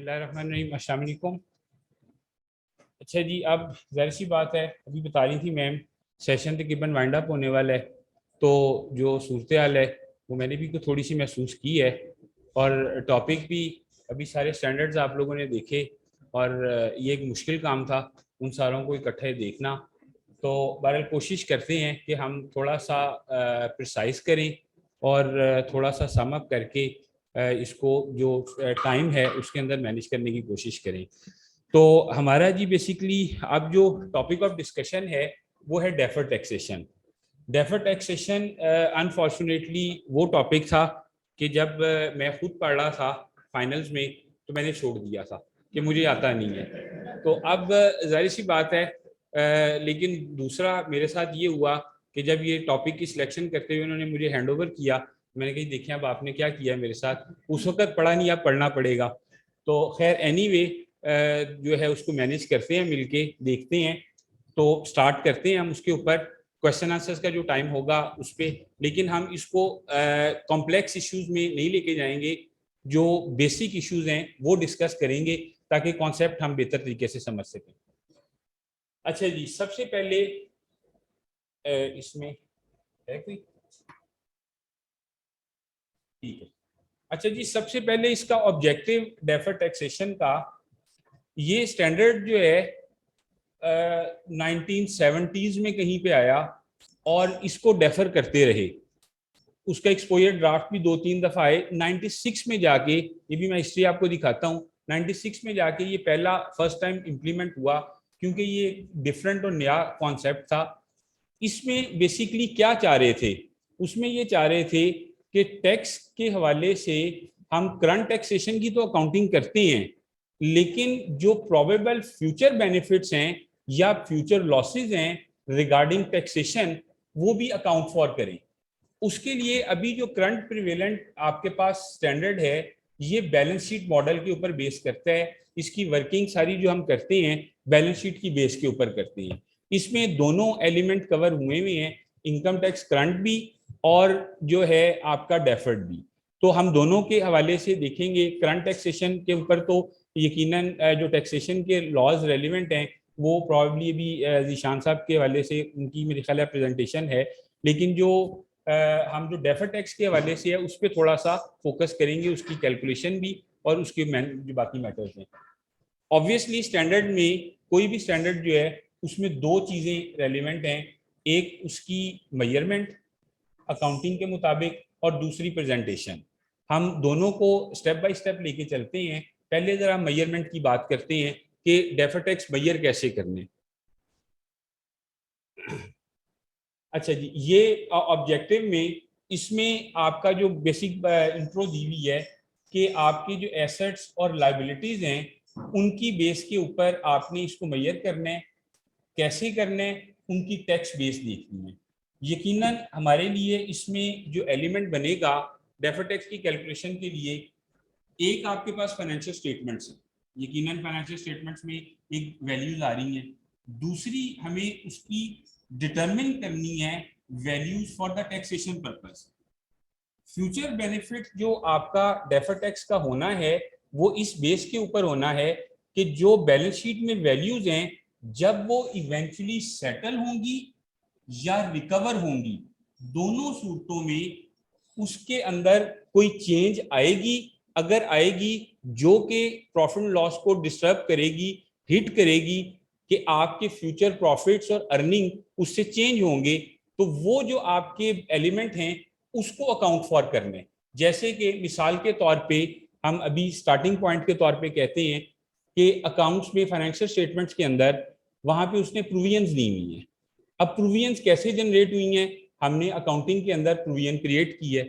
बिस्मिल्लाहिर्रहमानिर्रहीम, अस्सलाम वालेकुम। अच्छा जी, अब ज़ाहिर सी बात है, अभी बता रही थी मैम सेशन तकरीबन वाइंड अप होने वाला है, तो जो सूरत हाल है वो मैंने भी थोड़ी सी महसूस की है। और टॉपिक भी अभी सारे स्टैंडर्ड्स आप लोगों ने देखे, और ये एक मुश्किल काम था उन सारों को इकट्ठे देखना। तो बहरहाल कोशिश करते हैं कि हम थोड़ा सा प्रिसाइज करें और थोड़ा सा सम अप करके इसको जो टाइम है उसके अंदर मैनेज करने की कोशिश करें। तो हमारा जी बेसिकली अब जो टॉपिक ऑफ डिस्कशन है वो है deferred taxation. Deferred taxation unfortunately वो टॉपिक था कि जब मैं खुद पढ़ रहा था फाइनल्स में तो मैंने छोड़ दिया था कि मुझे आता नहीं है। तो अब जाहिर सी बात है, लेकिन दूसरा मेरे साथ ये हुआ कि जब ये टॉपिक की सिलेक्शन करते हुए उन्होंने मुझे हैंड ओवर किया, मैंने कही देखिए अब आपने क्या किया मेरे साथ, उस वक्त पढ़ा नहीं, अब पढ़ना पड़ेगा। तो खैर एनीवे जो है उसको मैनेज करते हैं, मिलके देखते हैं। तो स्टार्ट करते हैं हम उसके ऊपर क्वेश्चन आंसर्स का जो टाइम होगा उस पर, लेकिन हम इसको कॉम्प्लेक्स इश्यूज में नहीं लेके जाएंगे, जो बेसिक इश्यूज हैं वो डिस्कस करेंगे ताकि कॉन्सेप्ट हम बेहतर तरीके से समझ सकें। अच्छा जी, सबसे पहले इसमें है कोई, ठीक है। अच्छा जी, सबसे पहले इसका ऑब्जेक्टिव डेफर्ड टैक्सेशन का, ये स्टैंडर्ड जो है 1970s में कहीं पे आया और इसको डेफर करते रहे। उसका एक्सपोजर ड्राफ्ट भी 2-3 दफा आए। 96 में जाके, ये भी मैं हिस्ट्री आपको दिखाता हूँ, 96 में जाके ये पहला फर्स्ट टाइम इम्प्लीमेंट हुआ, क्योंकि ये डिफरेंट और नया कॉन्सेप्ट था। इसमें बेसिकली क्या चाह रहे थे, उसमें ये चाह रहे थे कि टैक्स के हवाले से हम करंट टैक्सेशन की तो अकाउंटिंग करते हैं, लेकिन जो प्रोबेबल फ्यूचर बेनिफिट्स हैं या फ्यूचर लॉसेस हैं रिगार्डिंग टैक्सेशन, वो भी अकाउंट फॉर करें। उसके लिए अभी जो करंट प्रिवेलेंट आपके पास स्टैंडर्ड है, ये बैलेंस शीट मॉडल के ऊपर बेस करता है। इसकी वर्किंग सारी जो हम करते हैं बैलेंस शीट की बेस के ऊपर करते हैं। इसमें दोनों एलिमेंट कवर हुए हुए हैं, इनकम टैक्स करंट भी और जो है आपका डेफर्ड भी। तो हम दोनों के हवाले से देखेंगे। करंट टैक्सेशन के ऊपर तो यकीनन जो टैक्सेशन के लॉज रेलिवेंट हैं वो प्रॉब्ली भी जीशान साहब के हवाले से उनकी मेरे ख्याल प्रेजेंटेशन है, लेकिन जो हम जो डेफर्ड टैक्स के हवाले से है उस पर थोड़ा सा फोकस करेंगे, उसकी कैलकुलेशन भी और उसके जो बाकी मैटर्स हैं। ऑब्वियसली स्टैंडर्ड में कोई भी स्टैंडर्ड जो है उसमें दो चीज़ें रेलिवेंट हैं, एक उसकी मेजरमेंट अकाउंटिंग के मुताबिक और दूसरी प्रेजेंटेशन। हम दोनों को स्टेप बाय स्टेप लेके चलते हैं। पहले जरा मेजरमेंट की बात करते हैं कि डेफर्ड टैक्स मेजर कैसे करने। अच्छा जी, ये ऑब्जेक्टिव में इसमें आपका जो बेसिक इंट्रो दी हुई है कि आपकी जो एसेट्स और लाइबिलिटीज हैं उनकी बेस के ऊपर आपने इसको मेजर करना है। कैसे करना है, उनकी टैक्स बेस देखनी है। यकीनन हमारे लिए इसमें जो एलिमेंट बनेगा डेफर्ड टैक्स की कैलकुलेशन के लिए, एक आपके पास फाइनेंशियल स्टेटमेंट्स है, यकीनन फाइनेंशियल स्टेटमेंट्स में एक वैल्यूज आ रही हैं। दूसरी हमें उसकी डिटरमिन करनी है values for the taxation purpose. Future benefit जो आपका डेफर्ड टैक्स का होना है वो इस बेस के ऊपर होना है कि जो बैलेंस शीट में वैल्यूज हैं जब वो इवेंचुअली सेटल होंगी या रिकवर होंगी, दोनों सूरतों में उसके अंदर कोई चेंज आएगी। अगर आएगी जो कि प्रॉफिट एंड लॉस को डिस्टर्ब करेगी, हिट करेगी कि आपके फ्यूचर प्रॉफिट्स और अर्निंग उससे चेंज होंगे, तो वो जो आपके एलिमेंट हैं उसको अकाउंट फॉर करने। जैसे कि मिसाल के तौर पे हम अभी स्टार्टिंग पॉइंट के तौर पे कहते हैं कि अकाउंट्स में फाइनेंशियल स्टेटमेंट्स के अंदर वहां पे उसने प्रोविजंस दी हुई हैं। अब प्रोविजंस कैसे जनरेट हुई हैं, हमने अकाउंटिंग के अंदर प्रोविजन क्रिएट की है,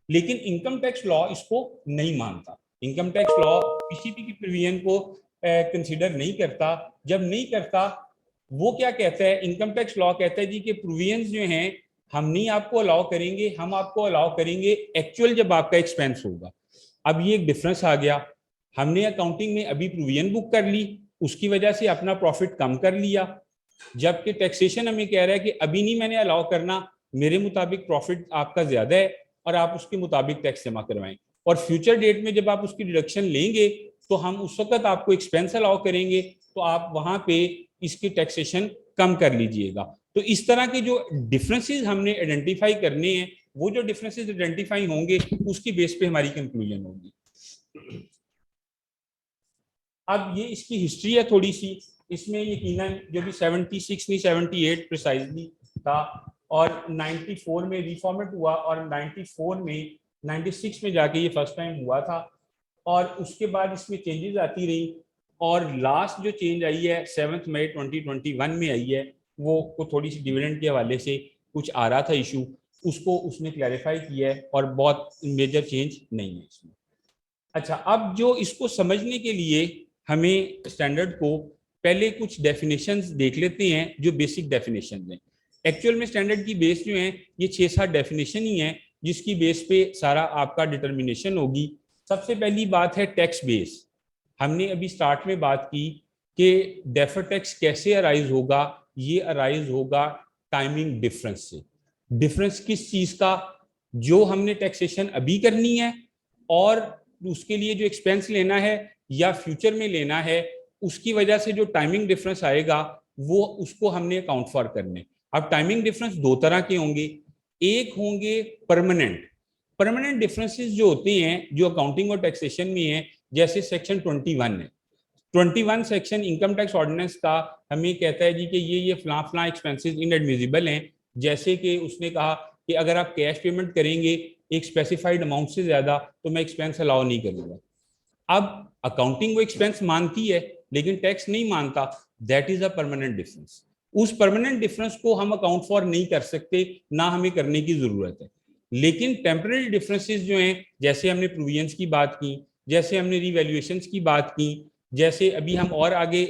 लेकिन इनकम टैक्स लॉ इसको नहीं मानता। इनकम टैक्स लॉ किसी भी प्रोविजन को कंसीडर नहीं करता। जब नहीं करता, वो क्या कहता है, इनकम टैक्स लॉ कहता है जी कि प्रोविजंस जो हैं हम नहीं आपको अलाउ करेंगे, हम आपको अलाउ करेंगे एक्चुअल जब आपका एक्सपेंस होगा। अब ये एक डिफरेंस आ गया, हमने अकाउंटिंग में अभी प्रोविजन बुक कर ली, उसकी वजह से अपना प्रॉफिट कम कर लिया, जबकि टैक्सेशन हमें कह रहा है कि अभी नहीं मैंने अलाउ करना, मेरे मुताबिक प्रॉफिट आपका ज्यादा है और आप उसके मुताबिक टैक्स जमा करवाएं, और फ्यूचर डेट में जब आप उसकी डिडक्शन लेंगे तो हम उस वक्त आपको एक्सपेंस अलाउ करेंगे, तो आप वहां पे इसकी टैक्सेशन कम कर लीजिएगा। तो इस तरह के जो डिफरेंसेस हमने आइडेंटिफाई करने हैं, वो जो डिफरेंसेस आइडेंटिफाई होंगे उसकी बेस पे हमारी कंक्लूजन होगी। अब ये इसकी हिस्ट्री है थोड़ी सी, इसमें यकीनन जो भी 76 नहीं 78 प्रिसाइजली था, और 94 में रिफॉर्मेट हुआ, और 94 में 96 में जाके ये फर्स्ट टाइम हुआ था, और उसके बाद इसमें चेंजेस आती रही, और लास्ट जो चेंज आई है 7 मई 2021 में आई है, वो थोड़ी सी डिविडेंड के हवाले से कुछ आ रहा था इशू, उसको उसने क्लैरिफाई किया है, और बहुत मेजर चेंज नहीं है इसमें। अच्छा, अब जो इसको समझने के लिए हमें स्टैंडर्ड को पहले कुछ डेफिनेशंस देख लेते हैं, जो बेसिक डेफिनेशंस हैं। एक्चुअल में स्टैंडर्ड की बेस जो है ये 6-7 डेफिनेशन ही है, जिसकी बेस पे सारा आपका डिटर्मिनेशन होगी। सबसे पहली बात है टैक्स बेस। हमने अभी स्टार्ट में बात की कि डेफर टैक्स कैसे अराइज होगा, ये अराइज होगा टाइमिंग डिफरेंस से। डिफरेंस किस चीज का? जो हमने टैक्सेशन अभी करनी है और उसके लिए जो एक्सपेंस लेना है या फ्यूचर में लेना है, उसकी वजह से जो टाइमिंग डिफरेंस आएगा वो उसको हमने अकाउंट फॉर करने। अब टाइमिंग डिफरेंस दो तरह के होंगे, एक होंगे परमानेंट। परमानेंट डिफरेंसेस जो होते हैं जो अकाउंटिंग और टैक्सेशन में है, जैसे सेक्शन 21 है। 21 सेक्शन इनकम टैक्स ऑर्डिनेंस का हमें कहता है जी कि ये फला फला एक्सपेंसेस इनएडमिजिबल हैं। जैसे कि उसने कहा कि अगर आप कैश पेमेंट करेंगे एक स्पेसिफाइड अमाउंट से ज्यादा, तो मैं एक्सपेंस अलाउ नहीं करूंगा। अब अकाउंटिंग वो एक्सपेंस मानती है लेकिन टैक्स नहीं मानता, that is a permanent difference. उस परमानेंट डिफरेंस को हम अकाउंट फॉर नहीं कर सकते, ना हमें करने की जरूरत है। लेकिन टेम्पररी डिफरेंसेस जो हैं, जैसे हमने प्रोविजंस की बात की, जैसे हमने रिवैल्यूएशंस की बात की, जैसे अभी हम और आगे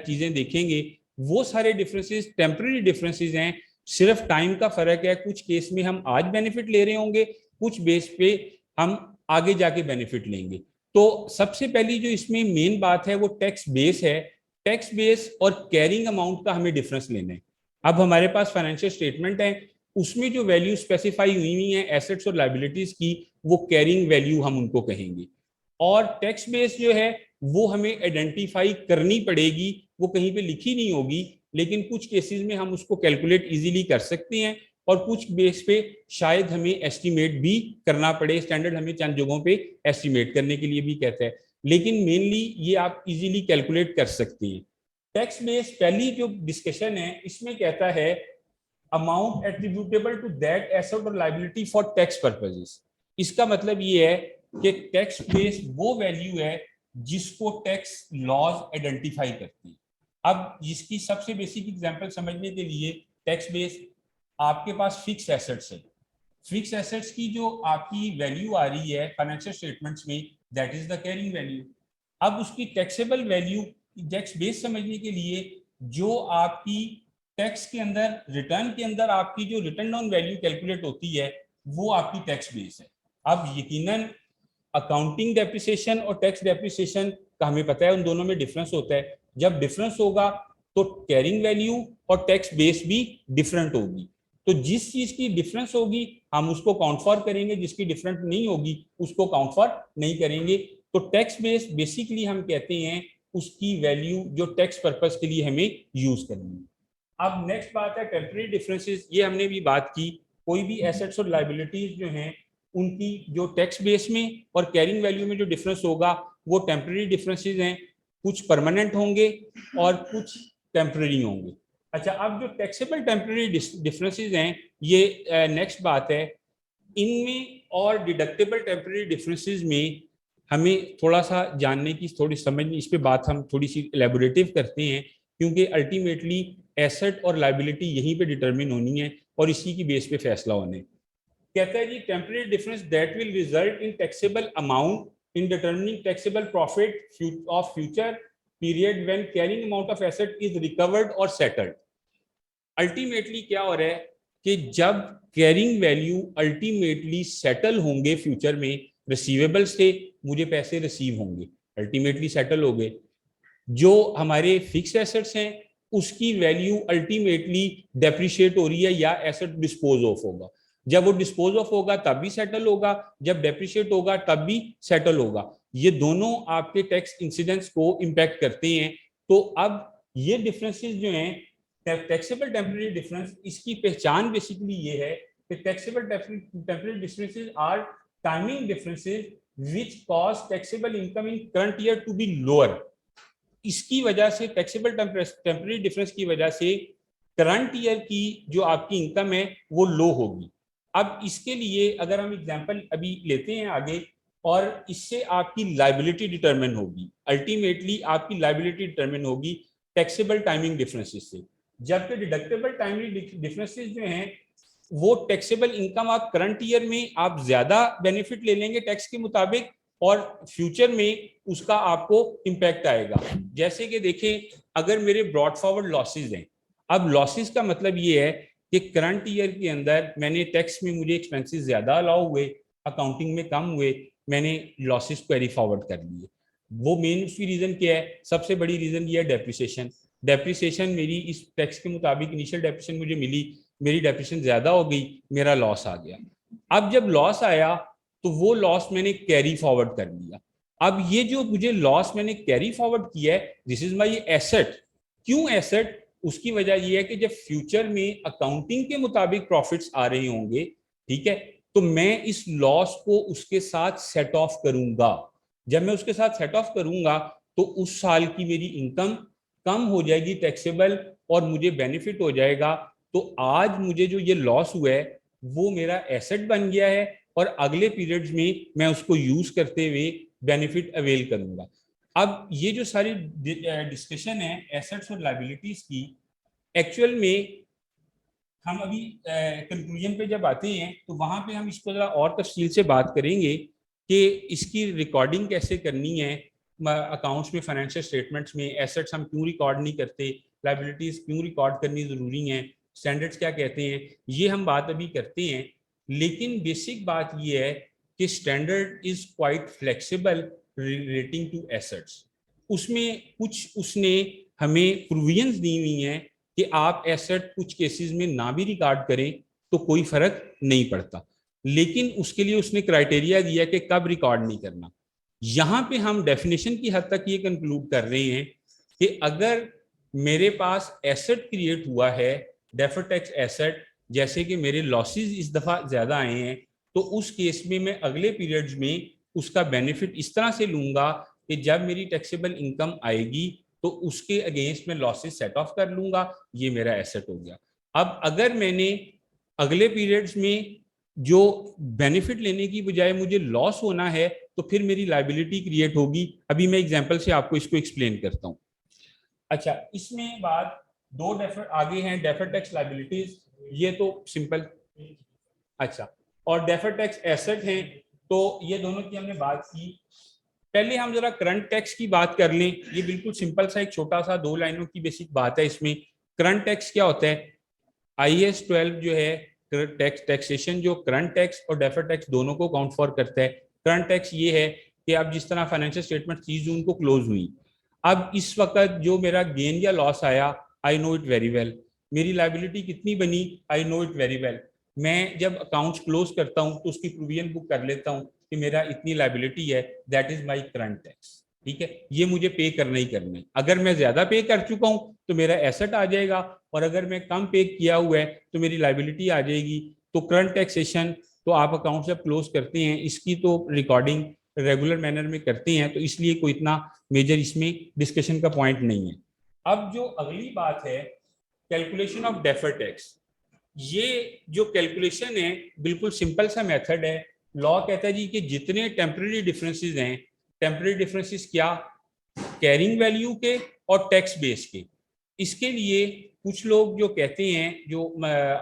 चीजें देखेंगे, वो सारे डिफरेंसेस टेम्पररी डिफरेंसेस हैं। सिर्फ टाइम का फर्क है, कुछ केस में हम आज बेनिफिट ले रहे होंगे, कुछ बेस पे हम आगे जाके बेनिफिट लेंगे। तो सबसे पहली जो इसमें मेन बात है वो टैक्स बेस है। टैक्स बेस और कैरिंग अमाउंट का हमें डिफरेंस लेना है। अब हमारे पास फाइनेंशियल स्टेटमेंट है, उसमें जो वैल्यू स्पेसिफाई हुई है एसेट्स और लाइबिलिटीज की, वो कैरिंग वैल्यू हम उनको कहेंगे। और टैक्स बेस जो है वो हमें आइडेंटिफाई करनी पड़ेगी, वो कहीं पे लिखी नहीं होगी, लेकिन कुछ केसेस में हम उसको कैलकुलेट इजीली कर सकते हैं, और कुछ बेस पे शायद हमें एस्टिमेट भी करना पड़े। स्टैंडर्ड हमें चंद जगहों पे एस्टिमेट करने के लिए भी कहता है, लेकिन मेनली ये आप इजीली कैलकुलेट कर सकते हैं। टैक्स बेस पहली जो डिस्कशन है इसमें कहता है amount attributable to that asset और लायबिलिटी फॉर टैक्स पर्पसेस। इसका मतलब ये है कि टैक्स बेस वो वैल्यू है जिसको टैक्स लॉज आइडेंटिफाई करती है। अब इसकी सबसे बेसिक एग्जांपल समझने के लिए, टैक्स बेस आपके पास फिक्स एसेट्स है। फिक्स एसेट्स की जो आपकी वैल्यू आ रही है फाइनेंशियल स्टेटमेंट्स में, that is the carrying value. अब उसकी टैक्सेबल वैल्यू टैक्स बेस समझने के लिए, जो आपकी टैक्स के अंदर रिटर्न के अंदर आपकी जो रिटर्न ऑन वैल्यू कैलकुलेट होती है, वो आपकी टैक्स बेस है। अब यकीनन अकाउंटिंग डेप्रिसिएशन और टैक्स डेप्रिसिएशन का हमें पता है उन दोनों में डिफरेंस होता है। जब डिफरेंस होगा तो कैरिंग वैल्यू और टैक्स बेस भी डिफरेंट होगी। तो जिस चीज की डिफरेंस होगी हम उसको काउंट फॉर करेंगे, जिसकी डिफरेंट नहीं होगी उसको काउंट फॉर नहीं करेंगे। तो टैक्स बेस बेसिकली हम कहते हैं उसकी वैल्यू जो टैक्स पर्पस के लिए हमें यूज करनी है। अब नेक्स्ट बात है टेम्पररी डिफरेंसेस। ये हमने भी बात की, कोई भी एसेट्स और लायबिलिटीज जो हैं उनकी जो टैक्स बेस में और कैरिंग वैल्यू में जो डिफरेंस होगा वो टेम्पररी डिफरेंसेस हैं। कुछ परमानेंट होंगे और कुछ टेम्पररी होंगे। अच्छा, अब जो टैक्सेबल टेम्पररी डिफरेंसेस हैं, ये नेक्स्ट बात है। इनमें और डिडक्टेबल टेम्पररी डिफरेंसेस में हमें थोड़ा सा जानने की, थोड़ी समझने, इस पे बात हम थोड़ी सी एलेबोरेटिव करते हैं, क्योंकि अल्टीमेटली एसेट और लायबिलिटी यहीं पे डिटरमिन होनी है और इसी की बेस पे फैसला होने। कहता है जी temporary difference that will result in taxable amount in determining taxable profit of future period when carrying amount of asset is recovered और सेटल्ड। अल्टीमेटली क्या हो रहा है कि जब कैरिंग वैल्यू अल्टीमेटली सेटल होंगे फ्यूचर में, रिसीवेबल से मुझे पैसे रिसीव होंगे, अल्टीमेटली सेटल हो गए। जो हमारे फिक्स एसेट्स हैं उसकी वैल्यू अल्टीमेटली डेप्रिशिएट हो रही है या एसेट डिस्पोज ऑफ होगा। जब वो डिस्पोज ऑफ होगा तब भी सेटल होगा, जब डेप्रिशिएट होगा तब भी सेटल होगा। ये दोनों आपके टैक्स इंसिडेंस को इम्पैक्ट करते हैं। तो अब ये डिफरेंसेस जो हैं, टैक्सेबल टेम्परेरी डिफरेंस, इसकी पहचान बेसिकली ये है कि taxable temporary differences are timing differences which cause taxable income in current year to be lower. इसकी वजह से टैक्सेबल टेम्परेरी डिफरेंस की वजह से करंट ईयर की जो आपकी इनकम है वो लो होगी। अब इसके लिए अगर हम एग्जांपल अभी लेते हैं आगे, और इससे आपकी लायबिलिटी डिटरमिन होगी, अल्टीमेटली आपकी लायबिलिटी डिटरमिन होगी टैक्सेबल टाइमिंग डिफरेंसेस से। जबकि डिडक्टेबल टाइमिंग डिफरेंसेस जो हैं वो टैक्सेबल इनकम आप करंट ईयर में आप ज्यादा बेनिफिट ले लेंगे टैक्स के मुताबिक, और फ्यूचर में उसका आपको इम्पैक्ट आएगा। जैसे कि देखें, अगर मेरे ब्रॉड फॉरवर्ड लॉसेज हैं, अब लॉसेज का मतलब ये है कि करंट ईयर के अंदर मैंने टैक्स में मुझे एक्सपेंसेस ज्यादा अलाउ हुए, अकाउंटिंग में कम हुए, मैंने लॉसेस कैरी फॉरवर्ड कर लिए। वो मेन उसकी रीजन क्या है? सबसे बड़ी रीजन ये है डेप्रिसिएशन। डेप्रिसिएशन मेरी इस टैक्स के मुताबिक इनिशियल डेप्रिसिएशन मुझे मिली, मेरी डेप्रिसिएशन ज्यादा हो गई, मेरा लॉस आ गया। अब जब लॉस आया तो वो लॉस मैंने कैरी फॉरवर्ड कर लिया। अब ये जो मुझे लॉस मैंने कैरी फॉरवर्ड किया है, दिस इज माई एसेट। क्यों एसेट? उसकी वजह यह है कि जब फ्यूचर में अकाउंटिंग के मुताबिक प्रॉफिट्स आ रहे होंगे, ठीक है, तो मैं इस लॉस को उसके साथ सेट ऑफ करूंगा। जब मैं उसके साथ सेट ऑफ करूंगा तो उस साल की मेरी इनकम कम हो जाएगी टैक्सेबल, और मुझे बेनिफिट हो जाएगा। तो आज मुझे जो ये लॉस हुआ है वो मेरा एसेट बन गया है, और अगले पीरियड्स में मैं उसको यूज करते हुए बेनिफिट अवेल करूंगा। अब ये जो सारी डिस्कशन है एसेट्स और लायबिलिटीज की, एक्चुअल में हम अभी कंक्लूजन पे जब आते हैं तो वहां पे हम इसको जरा और तफसील से बात करेंगे कि इसकी रिकॉर्डिंग कैसे करनी है अकाउंट्स में, फाइनेंशियल स्टेटमेंट्स में। एसेट्स हम क्यों रिकॉर्ड नहीं करते, लायबिलिटीज क्यों रिकॉर्ड करनी जरूरी है, स्टैंडर्ड्स क्या कहते हैं, ये हम बात अभी करते हैं। लेकिन बेसिक बात ये है कि standard is quite flexible relating to assets. उसमें कुछ उसने हमें प्रोविजंस दी हुई हैं कि आप एसेट कुछ केसेस में ना भी रिकॉर्ड करें तो कोई फर्क नहीं पड़ता, लेकिन उसके लिए उसने क्राइटेरिया दिया कि कब रिकॉर्ड नहीं करना। यहां पे हम डेफिनेशन की हद तक ये कंक्लूड कर रहे हैं कि अगर मेरे पास एसेट क्रिएट हुआ है, डेफर्ड टैक्स एसेट, जैसे कि मेरे लॉसेस इस दफा ज्यादा आए हैं, तो उस केस में मैं अगले पीरियड्स में उसका बेनिफिट इस तरह से लूंगा कि जब मेरी टैक्सेबल इनकम आएगी तो उसके अगेंस्ट में लॉसेस सेट ऑफ कर लूंगा, ये मेरा एसेट हो गया। अब अगर मैंने अगले पीरियड्स में जो बेनिफिट लेने की बजाय मुझे लॉस होना है, तो फिर मेरी लायबिलिटी क्रिएट होगी। अभी मैं एग्जांपल से आपको इसको एक्सप्लेन करता हूं। अच्छा, इसमें बात दो डेफर आगे हैं, डेफर्ड टैक्स लायबिलिटीज, ये तो सिंपल। अच्छा, और डेफर्ड टैक्स एसेट हैं, तो ये दोनों की हमने बात की। पहले हम जरा करंट टैक्स की बात कर लें। ये बिल्कुल सिंपल सा एक छोटा सा 2 लाइनों की बेसिक बात है। इसमें करंट टैक्स क्या होता है? IAS 12 जो है टैक्सेशन, जो करंट टैक्स और डेफर्ड टैक्स दोनों को काउंट फॉर करता है। करंट टैक्स ये है कि अब जिस तरह फाइनेंशियल स्टेटमेंट 30 जून को क्लोज हुई, अब इस वक्त जो मेरा गेन या लॉस आया, I know it very well. मेरी लायबिलिटी कितनी बनी, I know it very well. मैं जब अकाउंट्स क्लोज करता हूं तो उसकी प्रोविजन बुक कर लेता हूं कि मेरा इतनी लायबिलिटी है, that is my current tax. ठीक है, ये मुझे पे करना ही करना है। अगर मैं ज्यादा पे कर चुका हूं तो मेरा एसेट आ जाएगा, और अगर मैं कम पे किया हुआ है तो मेरी लायबिलिटी आ जाएगी। तो करंट टैक्सेशन तो आप अकाउंट जब क्लोज करते हैं इसकी तो रिकॉर्डिंग रेगुलर मैनर में करते हैं, तो इसलिए कोई इतना मेजर इसमें डिस्कशन का पॉइंट नहीं है। अब जो अगली बात है, कैलकुलेशन ऑफ डेफर्ड टैक्स। ये जो कैलकुलेशन है बिल्कुल सिंपल सा मेथड है। लॉ कहता है जी कि जितने टेम्परेरी डिफरेंसेस हैं, टेम्परेरी डिफरेंसेस क्या, कैरिंग वैल्यू के और टैक्स बेस के। इसके लिए कुछ लोग जो कहते हैं, जो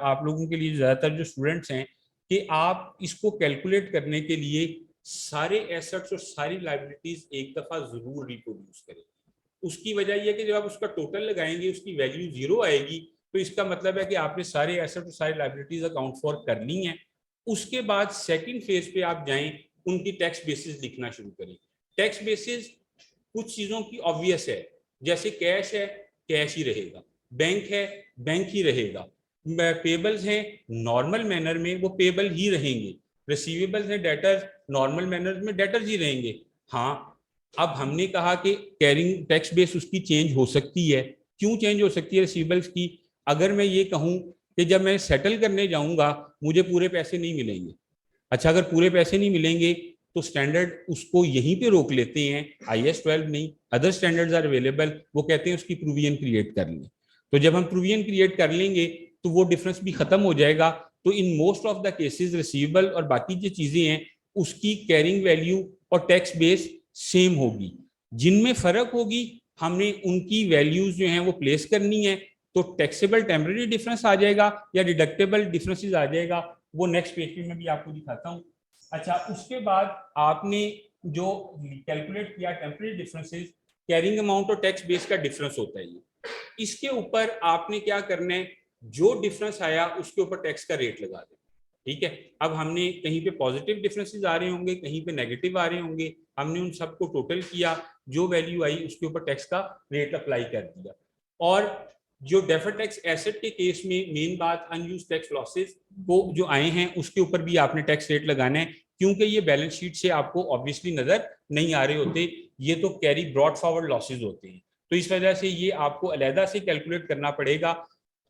आप लोगों के लिए ज्यादातर जो स्टूडेंट्स हैं, कि आप इसको कैलकुलेट करने के लिए सारे एसेट्स और सारी लायबिलिटीज एक दफा जरूर रिप्रोड्यूस करें। उसकी वजह यह है कि जब आप उसका टोटल लगाएंगे उसकी वैल्यू 0 आएगी, तो इसका मतलब है कि आपने सारे एसेट और सारी लायबिलिटीज अकाउंट फॉर कर ली हैं। उसके बाद सेकंड फेज पे आप जाएं, उनकी टैक्स बेसिस लिखना शुरू करें। टैक्स बेसिस कुछ चीजों की ऑब्वियस है, जैसे कैश है कैश ही रहेगा, बैंक है बैंक ही रहेगा, पेबल्स हैं नॉर्मल मैनर में वो पेबल ही रहेंगे, रिसीवेबल्स हैं डेटर्स नॉर्मल मैनर में डेटर्स ही रहेंगे। हाँ, अब हमने कहा कि कैरिंग टैक्स बेस उसकी चेंज हो सकती है। क्यों चेंज हो सकती है रिसीवेबल्स की? अगर मैं ये कहूं कि जब मैं सेटल करने जाऊंगा मुझे पूरे पैसे नहीं मिलेंगे। अच्छा, अगर पूरे पैसे नहीं मिलेंगे तो स्टैंडर्ड उसको यहीं पे रोक लेते हैं, IAS 12 नहीं, अदर स्टैंडर्ड्स आर अवेलेबल, वो कहते हैं उसकी प्रूवियन क्रिएट कर लें। तो जब हम प्रूवियन क्रिएट कर लेंगे तो वो डिफरेंस भी खत्म हो जाएगा। तो in most of the cases receivable और बाकी जो चीजें हैं उसकी कैरिंग वैल्यू और टैक्स बेस सेम होगी। जिनमें फर्क होगी हमने उनकी वैल्यूज जो हैं वो प्लेस करनी है। तो टैक्सेबल टेम्परेरी डिफरेंस आ जाएगा या डिडक्टेबल डिफरेंसेस आ जाएगा, वो नेक्स्ट पेज पे मैं भी आपको दिखाता हूँ। अच्छा, उसके बाद आपने जो कैलकुलेट किया टेम्परेरी डिफरेंसेस, कैरिंग अमाउंट और टैक्स बेस का डिफरेंस होता है ये। इसके ऊपर आपने क्या करना है, जो डिफरेंस आया उसके ऊपर टैक्स का रेट लगा दें। ठीक है, अब हमने कहीं पे पॉजिटिव डिफरेंसेस आ रहे होंगे, कहीं पे नेगेटिव आ रहे होंगे, हमने उन सबको टोटल किया, जो वैल्यू आई उसके ऊपर टैक्स का रेट अप्लाई कर दिया। और जो डेफर्ड टैक्स एसेट के केस में मेन बात अनयूज टैक्स लॉसेस को जो आए हैं उसके ऊपर भी आपने टैक्स रेट लगाना है, क्योंकि ये बैलेंस शीट से आपको ऑब्वियसली नजर नहीं आ रहे होते, ये तो कैरी ब्रॉड फॉरवर्ड लॉसेज होते हैं। तो इस वजह से ये आपको अलहदा से कैलकुलेट करना पड़ेगा।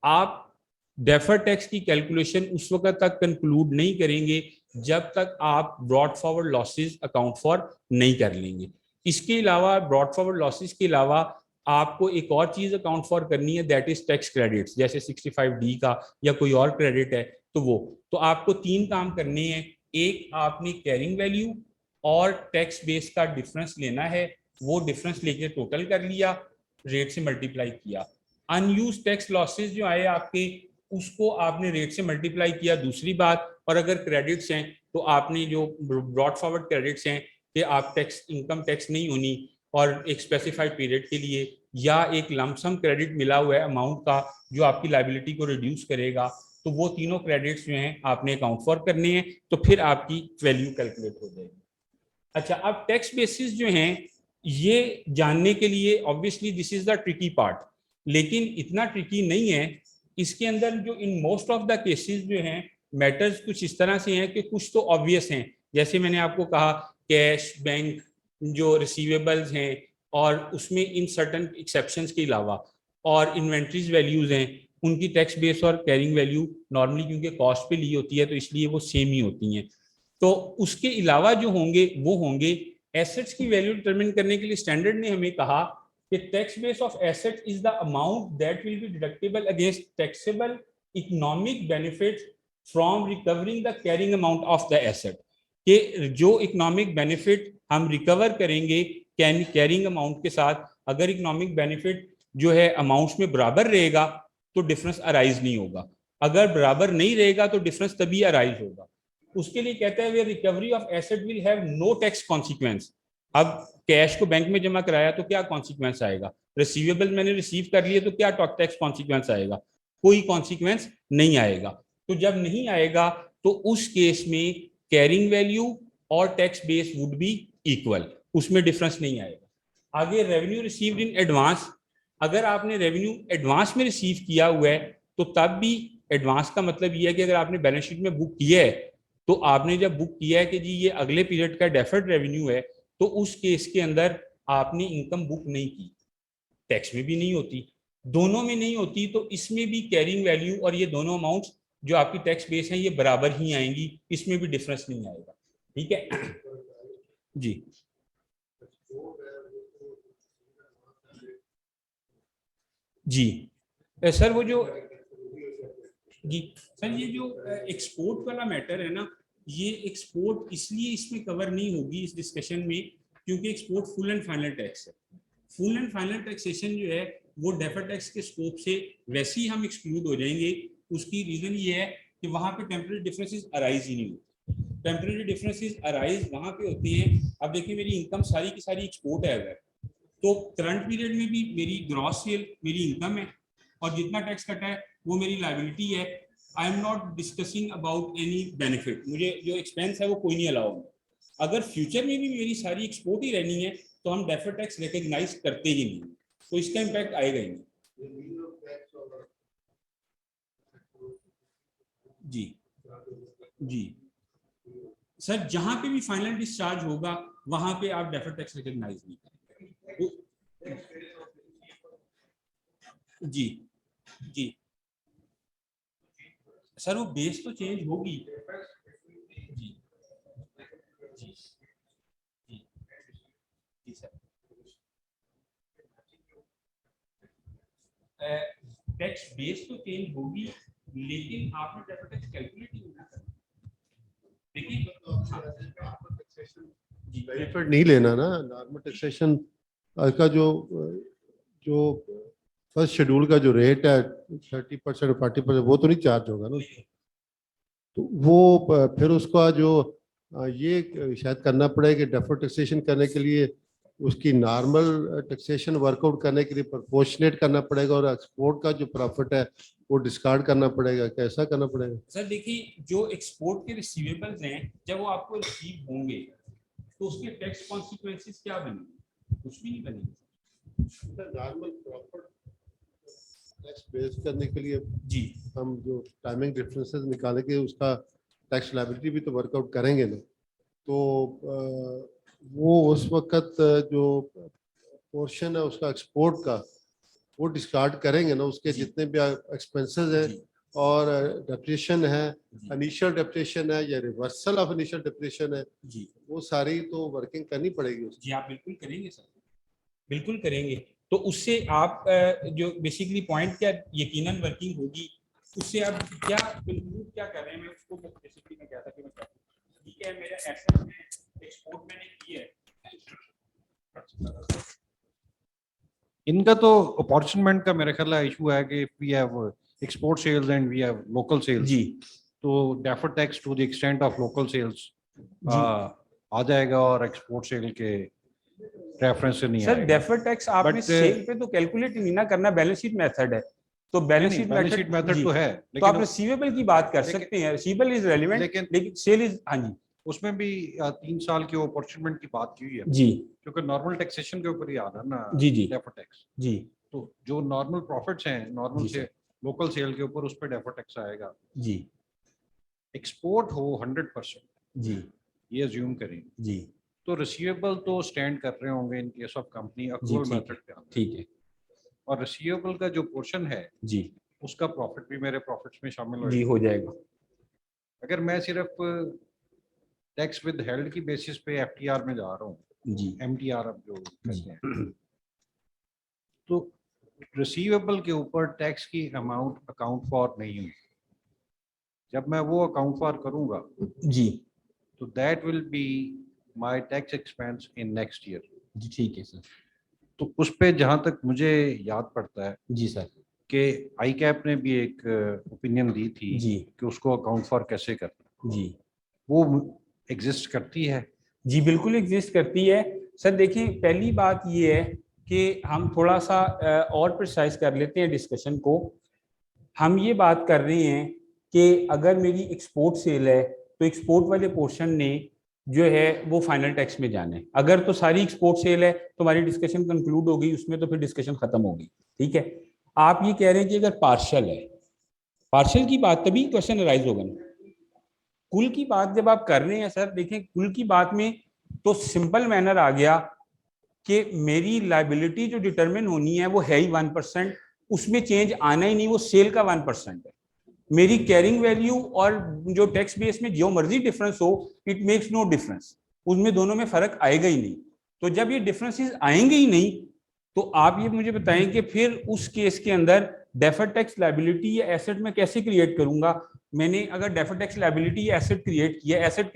आप डेफर टैक्स की कैलकुलेशन उस वक्त तक कंक्लूड नहीं करेंगे जब तक आप brought forward losses account for नहीं कर लेंगे। इसके अलावा ब्रॉड फॉरवर्ड लॉसेज के अलावा आपको एक और चीज अकाउंट फॉर करनी है, दैट इज टैक्स क्रेडिट्स, जैसे 65D का या कोई और क्रेडिट है तो वो। तो आपको 3 काम करने हैं। एक, आपने कैरिंग वैल्यू और टैक्स बेस का डिफरेंस लेना है, वो डिफरेंस लेके टोटल कर लिया, रेट से मल्टीप्लाई किया। अनयूज टैक्स लॉसेज जो आए आपके उसको आपने रेट से मल्टीप्लाई किया, दूसरी बात। और अगर क्रेडिट्स हैं तो आपने जो ब्रॉड फॉरवर्ड क्रेडिट्स हैं कि आप टैक्स इनकम टैक्स नहीं होनी और एक स्पेसिफाइड पीरियड के लिए, या एक लमसम क्रेडिट मिला हुआ है अमाउंट का जो आपकी लाइबिलिटी को रिड्यूस करेगा, तो वो तीनों क्रेडिट्स जो हैं आपने अकाउंट फॉर करने हैं, तो फिर आपकी वैल्यू कैलकुलेट हो जाएगी। अच्छा, अब टैक्स बेसिस जो हैं ये जानने के लिए obviously this is the tricky part, लेकिन इतना ट्रिकी नहीं है। इसके अंदर जो in most of the cases जो हैं मैटर्स कुछ इस तरह से हैं कि कुछ तो ऑब्वियस हैं, जैसे मैंने आपको कहा कैश, बैंक, जो रिसीवेबल्स हैं, और उसमें इन सर्टन एक्सेप्शंस के अलावा और इन्वेंट्रीज वैल्यूज हैं, उनकी टैक्स बेस और कैरिंग वैल्यू नॉर्मली क्योंकि कॉस्ट पे ली होती है तो इसलिए वो सेम ही होती हैं। तो उसके अलावा जो होंगे वो होंगे एसेट्स की वैल्यू डिटरमिन करने के लिए स्टैंडर्ड ने हमें कहा कि tax base of asset is the amount that will B deductible against taxable economic benefit from recovering the carrying amount of the asset, कि जो इकोनॉमिक बेनिफिट हम रिकवर करेंगे कैरिंग अमाउंट के साथ, अगर इकोनॉमिक बेनिफिट जो है अमाउंट्स में बराबर रहेगा तो डिफरेंस अराइज नहीं होगा, अगर बराबर नहीं रहेगा तो डिफरेंस तभी अराइज होगा। उसके लिए कहता है recovery of asset will have no tax consequence. अब कैश को बैंक में जमा कराया तो क्या कॉन्सिक्वेंस आएगा, रिसीवेबल मैंने रिसीव कर लिए तो क्या टैक्स कॉन्सिक्वेंस आएगा, कोई कॉन्सिक्वेंस नहीं आएगा। तो जब नहीं आएगा तो उस केस में कैरिंग वैल्यू और tax base would be equal, उसमें डिफरेंस नहीं आएगा। आगे रेवेन्यू रिसीव्ड इन एडवांस, अगर आपने रेवेन्यू एडवांस में रिसीव किया हुआ है तो तब भी एडवांस का मतलब यह है कि अगर आपने बैलेंस शीट में बुक किया है तो आपने जब बुक किया है कि जी ये अगले पीरियड का डेफर्ड रेवेन्यू है, तो उस केस के अंदर आपने इनकम बुक नहीं की, टैक्स में भी नहीं होती, दोनों में नहीं होती, तो इसमें भी कैरिंग वैल्यू और ये दोनों अमाउंट्स जो आपकी टैक्स बेस है ये बराबर ही आएंगी, इसमें भी डिफरेंस नहीं आएगा। ठीक है जी जी सर, वो जो जी सर, ये जो एक्सपोर्ट वाला मैटर है ना, ये एक्सपोर्ट इसलिए इसमें कवर नहीं होगी इस डिस्कशन में क्योंकि export full and final tax है। फुल एंड फाइनल टैक्सेशन जो है वो डेफर टैक्स के स्कोप से वैसे ही हम एक्सक्लूड हो जाएंगे। उसकी रीजन ये है कि वहां पे टेम्पररी डिफरेंसेस अराइज ही नहीं होते। टेम्पररी डिफरेंसेस अराइज वहां पे होती हैं, अब देखिए मेरी इनकम सारी की सारी एक्सपोर्ट है अगर, तो करंट पीरियड में भी मेरी ग्रॉस सेल मेरी इनकम है और जितना टैक्स कटा है वो मेरी लाइबिलिटी है। I am not discussing about any benefit, मुझे जो एक्सपेंस है वो कोई नहीं अलाउ होगा। अगर फ्यूचर में भी मेरी सारी एक्सपोर्ट ही रहनी है तो हम डेफर टैक्स रिकग्नाइज करते ही नहीं, तो इसका इम्पैक्ट आएगा ही नहीं। जी जी सर जहां पे भी फाइनल डिस्चार्ज होगा वहां पे आप डेफर्ड टैक्स रिकॉग्नाइज नहीं करेंगे। जी जी सर वो बेस तो चेंज होगी। जी जी जी जी सर टैक्स बेस तो चेंज होगी लेकिन आपने डेफर्ड टैक्स कैलकुलेट नहीं करना। देखिए बेनिफिट नहीं लेना ना, नॉर्मल टैक्सेशन का जो फर्स्ट शेड्यूल का जो रेट है 30% 40%, वो तो नहीं चार्ज होगा ना। तो वो फिर उसका जो ये शायद करना पड़ेगा कि डेफर्ड टैक्सेशन करने के लिए उसकी नॉर्मल टैक्सेशन वर्कआउट करने के लिए प्रोपोर्शनेट करना पड़ेगा, और एक्सपोर्ट का जो प्रॉफिट है वो डिस्कार्ड करना पड़ेगा। कैसा करना पड़ेगा सर? देखिए जो एक्सपोर्ट के रिसीवेबल्स हैं जब वो आपको रिसीव होंगे तो उसके टैक्स कॉन्सिक्वेंसेस क्या बनेंगे? कुछ भी नहीं बनेंगे। नॉर्मल प्रॉफिट टैक्स बेस करने के लिए जी हम जो टाइमिंग डिफरेंसेस निकालेंगे उसका टैक्स लायबिलिटी भी तो वर्कआउट करेंगे ना। तो वो उस वक्त जो पोर्शन है उसका एक्सपोर्ट का वो डिस्कार्ड करेंगे ना, उसके जितने भी एक्सपेंसेस हैं और डेप्रिसिएशन है, इनिशियल डेप्रिसिएशन है या रिवर्सल ऑफ इनिशियल डेप्रिसिएशन है, जी वो सारी तो वर्किंग करनी पड़ेगी उसकी। जी आप बिल्कुल करेंगे सर, बिल्कुल करेंगे। तो उससे आप जो बेसिकली पॉइंट क्या यकीनन वर्किंग होगी, उससे आप क्या कंक्लूड क्या कर रहे हैं? मैं उसको बेसिकली मैं कहता कि मैं ठीक है मेरा एसेट में एक्सपोर्ट मैंने की है। इनका तो अपॉर्चुनिमेंट का मेरे ख्याल इशू है कि we have export sales and we have local sales. जी तो deferred tax to the extent of local sales आ जाएगा और एक्सपोर्ट सेल के रेफरेंस से नहीं सर आएगा। डेफर्ड टैक्स आपने सेल पे तो कैलकुलेट नहीं ना करना, बैलेंस शीट मेथड है। तो बैलेंस शीट मेथड तो है, तो आप रिसीवेबल की बात कर सकते हैं, रिसीवेबल इज रेलेवेंट, लेकिन सेल इज, हाँ जी उसमें भी 3 साल की अपॉर्चुनिमेंट की बात की हुई है जी, क्योंकि नॉर्मल टैक्सेशन के ऊपर ही आ रहा है ना जी जी डेफर्ड टैक्स। जी तो जो नॉर्मल प्रॉफिट्स हैं नॉर्मल से लोकल सेल के ऊपर उस पर डेफर्ड टैक्स आएगा। जी एक्सपोर्ट हो 100% जी ये अज्यूम करें जी तो रिसीवेबल तो स्टैंड कर रहे होंगे in case of company accrual method पे, ठीक है। और रिसीवेबल का जो पोर्शन है जी उसका प्रॉफिट भी मेरे प्रॉफिट्स में शामिल जी हो जाएगा। अगर मैं सिर्फ टैक्स विद हेल्ड की बेसिस पे एफटीआर में जा रहा हूँ जी एमटीआर अब जो कहते हैं, तो रिसीवेबल के ऊपर टैक्स की अमाउंट अकाउंट फॉर नहीं हुई। जब मैं वो अकाउंट फॉर करूंगा जी तो that will be my tax expense in next year. जी ठीक है सर। तो उस पे जहां तक मुझे याद पड़ता है जी सर कि आई कैप ने भी एक ओपिनियन दी थी जी कि उसको अकाउंट फॉर कैसे करना, जी वो एग्जिस्ट करती है। जी बिल्कुल एग्जिस्ट करती है सर। देखिए पहली बात ये है कि हम थोड़ा सा और प्रिसाइज कर लेते हैं डिस्कशन को। हम ये बात कर रहे हैं कि अगर मेरी एक्सपोर्ट सेल है तो एक्सपोर्ट वाले पोर्शन ने जो है वो फाइनल टैक्स में जाना है। अगर तो सारी एक्सपोर्ट सेल है तो हमारी डिस्कशन कंक्लूड हो गई उसमें, तो फिर डिस्कशन खत्म होगी। ठीक है, आप ये कह रहे हैं कि अगर पार्शल है, पार्शल की बात तभी क्वेश्चन अराइज होगा ना। कुल की बात जब आप कर रहे हैं सर, देखें कुल की बात में तो सिंपल मैनर आ गया कि मेरी लाइबिलिटी जो डिटरमिन होनी है वो है ही 1%, उसमें चेंज आना ही नहीं, वो सेल का 1% है। मेरी कैरिंग वैल्यू और जो टैक्स बेस में जो मर्जी डिफरेंस हो, इट मेक्स नो डिफरेंस, उसमें दोनों में फर्क आएगा ही नहीं। तो जब ये डिफरेंसेस आएंगे ही नहीं तो आप ये मुझे बताएं कि फिर उस केस के अंदर डेफर्ड टैक्स लायबिलिटी या एसेट में कैसे क्रिएट करूंगा। मैंने अगर डेफर्ड टैक्स लायबिलिटी या एसेट क्रिएट किया, एसेट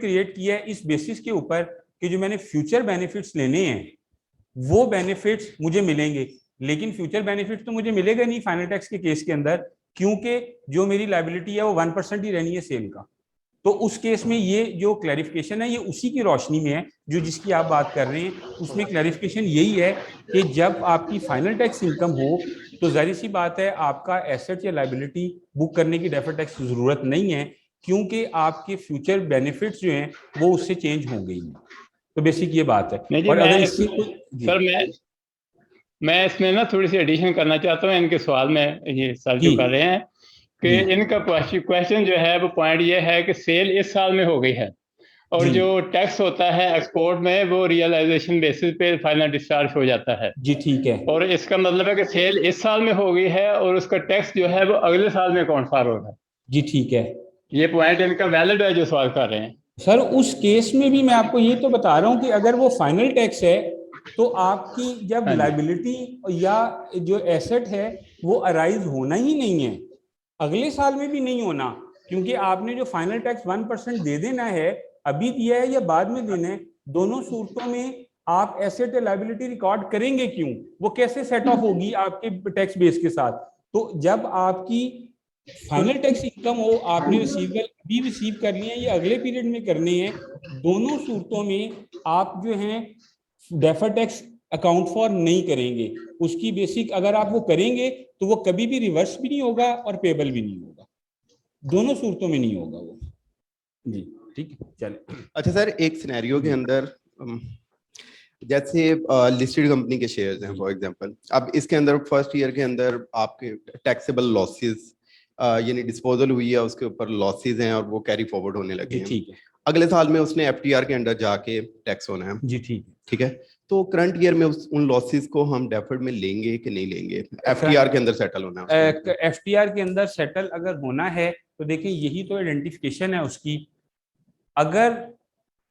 क्रिएट किया है इस बेसिस के ऊपर कि जो मैंने फ्यूचर बेनिफिट्स लेने हैं वो बेनिफिट्स मुझे मिलेंगे, लेकिन फ्यूचर बेनिफिट्स तो मुझे मिलेगा नहीं फाइनल टैक्स के केस के अंदर, क्योंकि जो मेरी लायबिलिटी है वो 1% ही रहनी है सेल का। तो उस केस में ये जो क्लैरिफिकेशन है ये उसी की रोशनी में है जो जिसकी आप बात कर रहे हैं। उसमें क्लैरिफिकेशन यही है कि जब आपकी फाइनल टैक्स इनकम हो तो जाहिर सी बात है आपका एसेट या लायबिलिटी बुक करने की डेफर्ड टैक्स की जरूरत नहीं है, क्योंकि आपके फ्यूचर बेनिफिट्स जो हैं वो उससे चेंज होंगे ही। तो बेसिक ये बात है। और अगर इसकी सर मैं इसमें ना थोड़ी सी एडिशन करना चाहता हूँ इनके सवाल में, ये सर जो कर रहे हैं कि इनका क्वेश्चन जो है वो पॉइंट ये है कि सेल इस साल में हो गई है और जी। जो टैक्स होता है एक्सपोर्ट में वो रियलाइजेशन बेसिस पे फाइनल डिस्चार्ज हो जाता है। जी ठीक है। और इसका मतलब है कि सेल इस साल में हो गई है और उसका टैक्स जो है वो अगले साल में अकाउंट फॉर होगा। जी ठीक है ये पॉइंट इनका वैलिड है जो सवाल कर रहे हैं। सर, उस केस में भी मैं आपको ये तो बता रहा हूँ कि अगर वो फाइनल टैक्स है तो आपकी जब हाँ जी। लायबिलिटी या जो एसेट है वो अराइज होना ही नहीं है, अगले साल में भी नहीं होना, क्योंकि आपने जो फाइनल टैक्स 1% दे देना है, अभी दिया है या बाद में देना है, दोनों सूरतों में आप एसेट या लायबिलिटी रिकॉर्ड करेंगे क्यों? वो कैसे सेट ऑफ होगी आपके टैक्स बेस के साथ? तो जब आपकी फाइनल टैक्स इनकम हो, आपने रिसीवेबल अभी रिसीव करनी है या अगले पीरियड में करनी है, दोनों सूरतों में आप जो हैं डेफर टैक्स अकाउंट फॉर नहीं करेंगे। उसकी बेसिक अगर आप वो करेंगे तो वो कभी भी रिवर्स भी नहीं होगा और पेबल भी नहीं होगा, दोनों सूरतों में नहीं होगा वो। जी ठीक है, चले। अच्छा सर, एक सिनेरियो के अंदर जैसे लिस्टेड कंपनी के शेयर्स हैं फॉर एग्जांपल, अब इसके अंदर फर्स्ट ईयर के अंदर आपके टैक्सेबल लॉसेस यानी डिस्पोजल हुई है, उसके ऊपर लॉसेस हैं और वो कैरी फॉरवर्ड होने लगे हैं। ठीक है। अगले साल में उसने एफटीआर के अंदर जाके टैक्स होना है। जी ठीक है। ठीक है, तो करंट ईयर में उन लॉसेस को हम डेफर्ड में लेंगे कि नहीं लेंगे? एफटीआर के अंदर सेटल होना है। एफटीआर के अंदर सेटल अगर होना है तो देखिए यही तो आइडेंटिफिकेशन है उसकी। अगर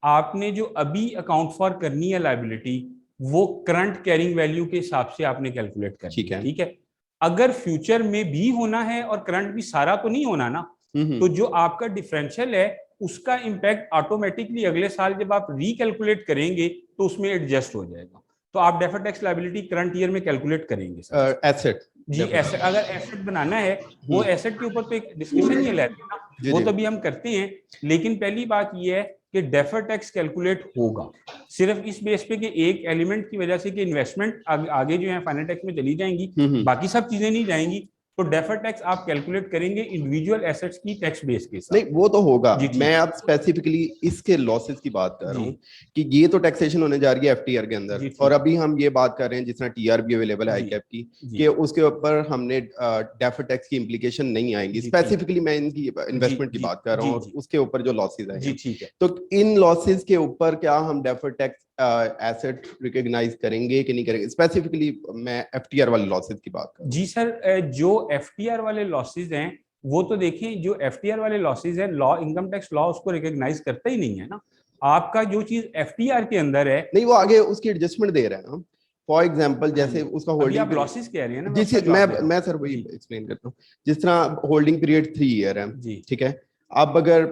आपने जो अभी अकाउंट फॉर करनी है लायबिलिटी, वो करंट कैरिंग वैल्यू के हिसाब से आपने कैलकुलेट करनी ठीक है। ठीक है। अगर फ्यूचर में भी होना है और करंट भी सारा तो नहीं होना ना, तो जो आपका डिफरेंशियल है उसका इम्पैक्ट ऑटोमेटिकली अगले साल जब आप रिकैलकुलेट करेंगे तो उसमें एडजस्ट हो जाएगा। तो आप deferred tax liability current year में कैलकुलेट करेंगे सर। एसेट जी एसेट, अगर एसेट बनाना है वो एसेट के ऊपर तो एक डिस्कशन ये लेते हैं ना, वो तो भी हम करते हैं। लेकिन पहली बात ये है कि डेफर्ड टैक्स कैलकुलेट होगा सिर्फ इस बेस पे कि एक एलिमेंट की वजह से कि इन्वेस्टमेंट आगे जो है फाइनल टैक्स में चली जाएंगी, बाकी सब चीजें नहीं जाएंगी, तो डेफर्ड टैक्स आप कैलकुलेट करेंगे इंडिविजुअल एसेट्स की टैक्स बेस के साथ। नहीं, वो तो होगा। जी, मैं अब स्पेसिफिकली इसके लॉसेस की बात कर रहा हूँ कि ये तो टैक्सेशन होने जा रही है एफटीआर के अंदर, और अभी हम ये बात कर रहे हैं जिस तरह टीआर भी अवेलेबल है आईकैप की, कि उसके ऊपर हमने डेफर्ड टैक्स की इम्प्लीकेशन नहीं आएंगी। स्पेसिफिकली मैं इनकी इन्वेस्टमेंट की बात कर रहा हूँ और उसके ऊपर जो लॉसेज आएंगे, तो इन लॉसेज के ऊपर क्या हम डेफर्ड टैक्स एसेट रिकॉग्नाइज करेंगे कि नहीं करेंगे? स्पेसिफिकली मैं एफटीआर वाले लॉसेज की बात कर रहा हूँ। जी सर, जो एफटीआर वाले लॉसेज हैं वो तो देखें, जो एफटीआर वाले लॉसेज है लॉ, इनकम टैक्स लॉ उसको रिकॉग्नाइज करता ही नहीं है ना। आपका जो चीज एफटीआर के अंदर है, नहीं, वो आगे उसकी एडजस्टमेंट दे रहे हैं ना। फॉर एग्जांपल जैसे उसका होल्डिंग, आप लॉसेज कह रहे हैं ना। जी मैं सर वही एक्सप्लेन करता हूँ। जिस तरह होल्डिंग पीरियड 3 ईयर है, ठीक है। अब अगर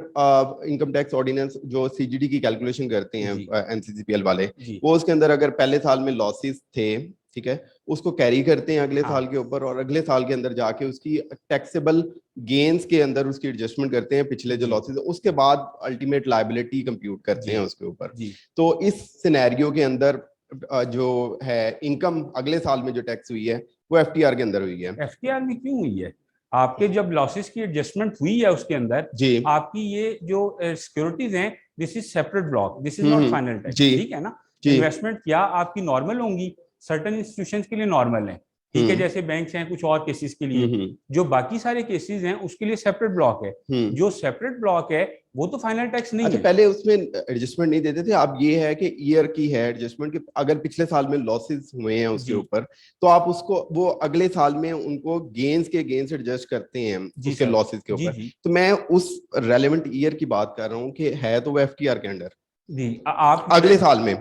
इनकम टैक्स ऑर्डिनेंस जो सीजीडी की कैलकुलेशन करते हैं एनसीसीपीएल वाले, वो उसके अंदर अगर पहले साल में लॉसेस थे, ठीक है, उसको कैरी करते हैं अगले साल के ऊपर, और अगले साल के अंदर जाके उसकी टैक्सेबल गेन्स के अंदर उसकी एडजस्टमेंट करते हैं पिछले जो लॉसेस, उसके बाद अल्टीमेट लायबिलिटी कंप्यूट करते हैं उसके ऊपर। तो इस सिनेरियो के अंदर जो है इनकम अगले साल में जो टैक्स हुई है वो एफटीआर के अंदर हुई है। एफटीआर में क्यों हुई है? आपके जब लॉसेस की एडजस्टमेंट हुई है उसके अंदर जी, आपकी ये जो सिक्योरिटीज हैं, this is separate block, this is not final tax, ठीक है ना। इन्वेस्टमेंट क्या आपकी नॉर्मल होंगी, सर्टेन इंस्टीट्यूशंस के लिए नॉर्मल है, ठीक है, जैसे बैंक्स हैं कुछ और केसेस के लिए, जो बाकी सारे केसेस हैं उसके लिए सेपरेट ब्लॉक है। जो सेपरेट ब्लॉक है वो तो फाइनल टैक्स नहीं है। पहले उसमें एडजस्टमेंट नहीं देते थे, अब ये है कि ईयर की है एडजस्टमेंट, कि अगर पिछले साल में लॉसेस हुए हैं उसके ऊपर, तो आप उसको वो अगले साल में उनको गेन्स के गेन्स एडजस्ट करते हैं उसके लॉसेस के ऊपर। तो मैं उस रेलेवेंट ईयर की बात कर रहा हूँ कि है तो वो एफटीआर के अंडर जी। आप अगले साल में,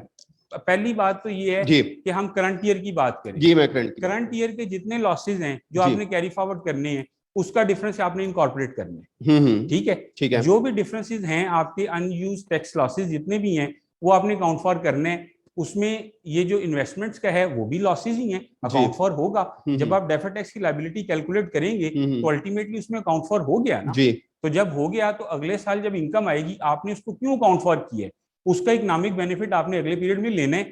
पहली बात तो ये है कि हम करंट ईयर की बात करें। जी, मैं करंट ईयर के जितने लॉसेज हैं जो आपने कैरी फॉरवर्ड करने हैं, उसका डिफरेंस आपने इनकॉर्पोरेट करने हैं, ठीक है। जो भी डिफरेंसेस हैं आपके अनयूज टैक्स लॉसेज जितने भी हैं वो आपने अकाउंट फॉर करने हैं। उसमें ये जो इन्वेस्टमेंट्स का है वो भी लॉसेज ही हैं, अकाउंट फॉर होगा। जब आप डेफर्ड टैक्स की लायबिलिटी कैलकुलेट करेंगे तो अल्टीमेटली उसमें अकाउंट फॉर हो गया ना। तो जब हो गया तो अगले साल जब इनकम आएगी आपने उसको क्यों अकाउंट फॉर किया है, उसका इकोनॉमिक बेनिफिट आपने अगले पीरियड में लेना है।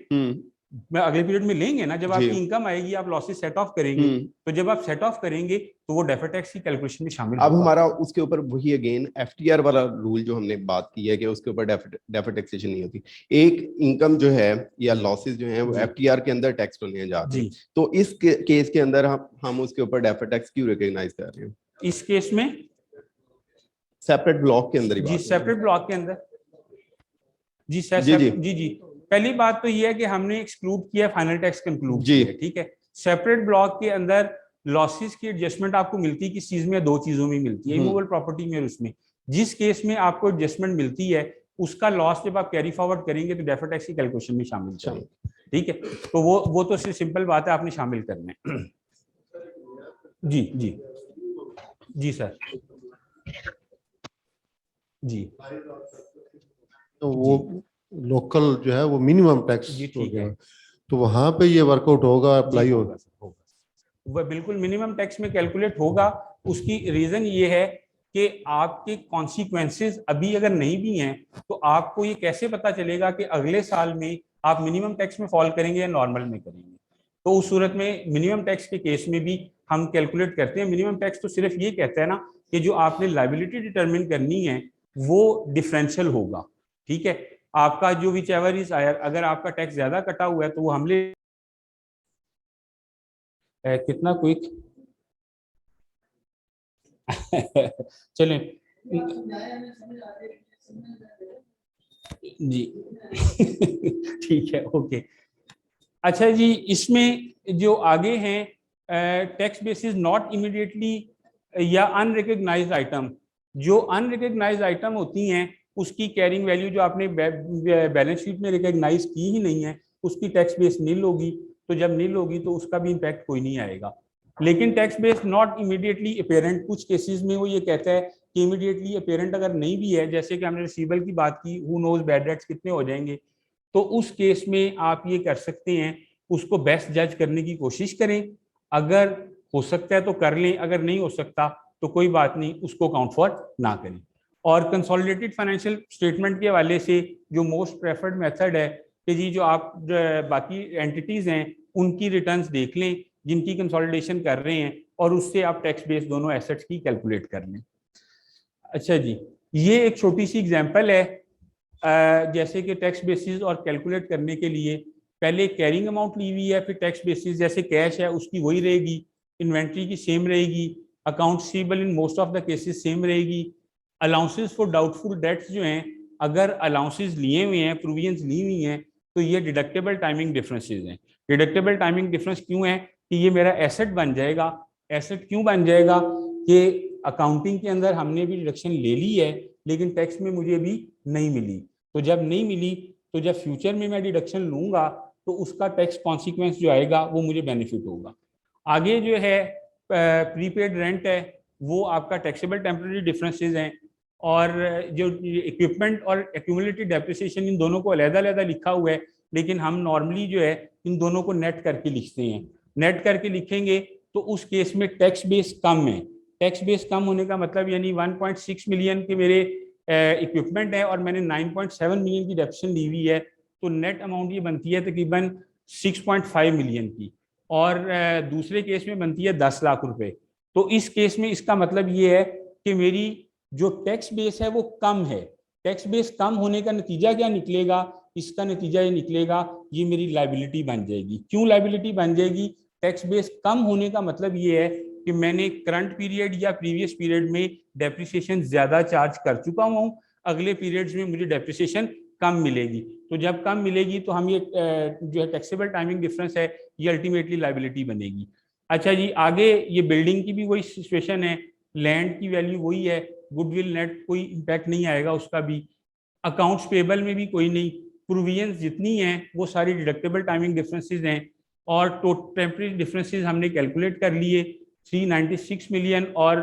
अगले पीरियड में लेंगे ना, जब आपकी इनकम आएगी आप लॉसेस सेट ऑफ करेंगे, तो जब आप सेट ऑफ करेंगे तो वो डेफर्ड टैक्स की कैलकुलेशन में शामिल अब हमारा उसके ऊपर वही अगेन एफटीआर वाला रूल जो हमने बात की है कि उसके ऊपर डेफर्ड टैक्सेशन नहीं होती। एक इनकम जो है या लॉसेस जो है वो एफटीआर के अंदर टैक्स होने जा रहे हैं, तो इस केस के अंदर हम उसके ऊपर डेफर्ड टैक्स क्यों रिकॉग्नाइज कर रहे हैं? इस केस में सेपरेट ब्लॉक के अंदर ही जी बात है। सेपरेट ब्लॉक के अंदर जी सर जी, जी। जी जी पहली बात तो ये है कि हमने एक्सक्लूड किया, फाइनल टैक्स कंक्लूड जी। किया, ठीक है। सेपरेट ब्लॉक के अंदर लॉसेस की एडजस्टमेंट आपको मिलती है किस चीज में? दो चीजों में मिलती है, इमूवेबल प्रॉपर्टी में और उसमें। जिस केस में आपको एडजस्टमेंट मिलती है उसका लॉस जब आप कैरी फॉरवर्ड करेंगे तो डेफर्ड टैक्स की कैलकुलेशन में शामिल करेंगे, ठीक है। तो वो तो सिंपल बात है, आपने शामिल करना है। जी जी जी सर जी तो वो लोकल जो है वो मिनिमम टैक्स जी हो ठीक गया, है। तो वहां पे ये वर्कआउट होगा, अप्लाई होगा। होगा सर, होगा। वह बिल्कुल मिनिमम टैक्स में कैलकुलेट होगा। उसकी रीजन ये है कि आपके कॉन्सिक्वेंसेस अभी अगर नहीं भी हैं तो आपको ये कैसे पता चलेगा कि अगले साल में आप मिनिमम टैक्स में फॉल करेंगे या नॉर्मल में करेंगे। तो उस सूरत में मिनिमम टैक्स के केस में भी हम कैलकुलेट करते हैं। मिनिमम टैक्स तो सिर्फ ये कहता है ना कि जो आपने लायबिलिटी डिटरमिन करनी है वो डिफरेंशियल होगा, ठीक है। आपका जो विच एवर इज आयर, अगर आपका टैक्स ज्यादा कटा हुआ है तो वो हमले कितना क्विक चलें जी ठीक है, ओके। अच्छा जी, इसमें जो आगे हैं टैक्स बेसिस नॉट इमीडिएटली या अनरिकग्नाइज्ड आइटम, जो अनरिकग्नाइज्ड आइटम होती हैं उसकी कैरिंग वैल्यू जो आपने बैलेंस शीट में रिकग्नाइज की ही नहीं है उसकी टैक्स बेस नील होगी। तो जब नील होगी तो उसका भी इम्पैक्ट कोई नहीं आएगा। लेकिन tax base not immediately apparent, कुछ केसेस में वो ये कहता है कि इमीडिएटली अपेरेंट अगर नहीं भी है, जैसे कि हमने रिसीवेबल की बात की, हु नोज बैड डेट्स कितने हो जाएंगे, तो उस केस में आप ये कर सकते हैं, उसको बेस्ट जज करने की कोशिश करें। अगर हो सकता है तो कर लें, अगर नहीं हो सकता तो कोई बात नहीं, उसको काउंट फॉर ना करें। और कंसोलिडेटेड फाइनेंशियल स्टेटमेंट के हवाले से जो मोस्ट प्रेफर्ड मेथड है कि जी जो आप बाकी एंटिटीज हैं उनकी रिटर्न्स देख लें जिनकी कंसोलिडेशन कर रहे हैं और उससे आप टैक्स बेस दोनों एसेट्स की कैलकुलेट कर लें। अच्छा जी, ये एक छोटी सी एग्जांपल है जैसे कि टैक्स बेसिस और कैलकुलेट करने के लिए पहले कैरिंग अमाउंट ली हुई है, फिर टैक्स बेसिस जैसे कैश है उसकी वही रहेगी, इन्वेंट्री की सेम रहेगी, account receivable in most of the cases same रहेगी। अलाउंसेस फॉर डाउटफुल डेट्स जो हैं, अगर अलाउंसेस लिए हुए हैं, प्रोविजंस ली हुई हैं, तो ये डिडक्टेबल टाइमिंग डिफरेंसेस हैं। डिडक्टेबल टाइमिंग डिफरेंस क्यों है कि ये मेरा एसेट बन जाएगा। एसेट क्यों बन जाएगा कि अकाउंटिंग के अंदर हमने भी डिडक्शन ले ली है लेकिन टैक्स में मुझे भी नहीं मिली। तो जब नहीं मिली तो जब फ्यूचर में मैं डिडक्शन लूंगा तो उसका टैक्स कॉन्सिक्वेंस जो आएगा वो मुझे बेनिफिट होगा। आगे जो है प्रीपेड रेंट है, वो आपका टैक्सेबल टेम्पररी डिफरेंसेस हैं। और जो इक्विपमेंट और एक्यूमुलेटेड डेप्रिसिएशन, इन दोनों को अलग-अलग लिखा हुआ है, लेकिन हम नॉर्मली जो है इन दोनों को नेट करके लिखते हैं। नेट करके लिखेंगे तो उस केस में टैक्स बेस कम है। टैक्स बेस कम होने का मतलब यानी 1.6 मिलियन के मेरे इक्विपमेंट है और मैंने 9.7 मिलियन की डेप्रिसिएशन ली हुई है, तो नेट अमाउंट ये बनती है तकरीबन 6.5 मिलियन की, और दूसरे केस में बनती है 10 लाख रुपए। तो इस केस में इसका मतलब ये है कि मेरी जो टैक्स बेस है वो कम है। टैक्स बेस कम होने का नतीजा क्या निकलेगा? इसका नतीजा ये निकलेगा ये मेरी लायबिलिटी बन जाएगी। क्यों लायबिलिटी बन जाएगी? टैक्स बेस कम होने का मतलब ये है कि मैंने करंट पीरियड या प्रीवियस पीरियड में डेप्रिसिएशन ज्यादा चार्ज कर चुका हूं, अगले पीरियड्स में मुझे डेप्रिसिएशन कम मिलेगी। तो जब कम मिलेगी तो हम ये जो है टैक्सेबल टाइमिंग डिफरेंस है ये अल्टीमेटली लायबिलिटी बनेगी। अच्छा जी, आगे ये बिल्डिंग की भी वही सिचुएशन है, लैंड की वैल्यू वही है, गुडविल नेट कोई इम्पैक्ट नहीं आएगा उसका भी, अकाउंट्स पेबल में भी कोई नहीं, प्रोविजंस जितनी हैं वो सारी डिडक्टेबल टाइमिंग डिफरेंसेस हैं। और टेम्पररी डिफरेंसेस हमने कैलकुलेट कर लिए 396 मिलियन और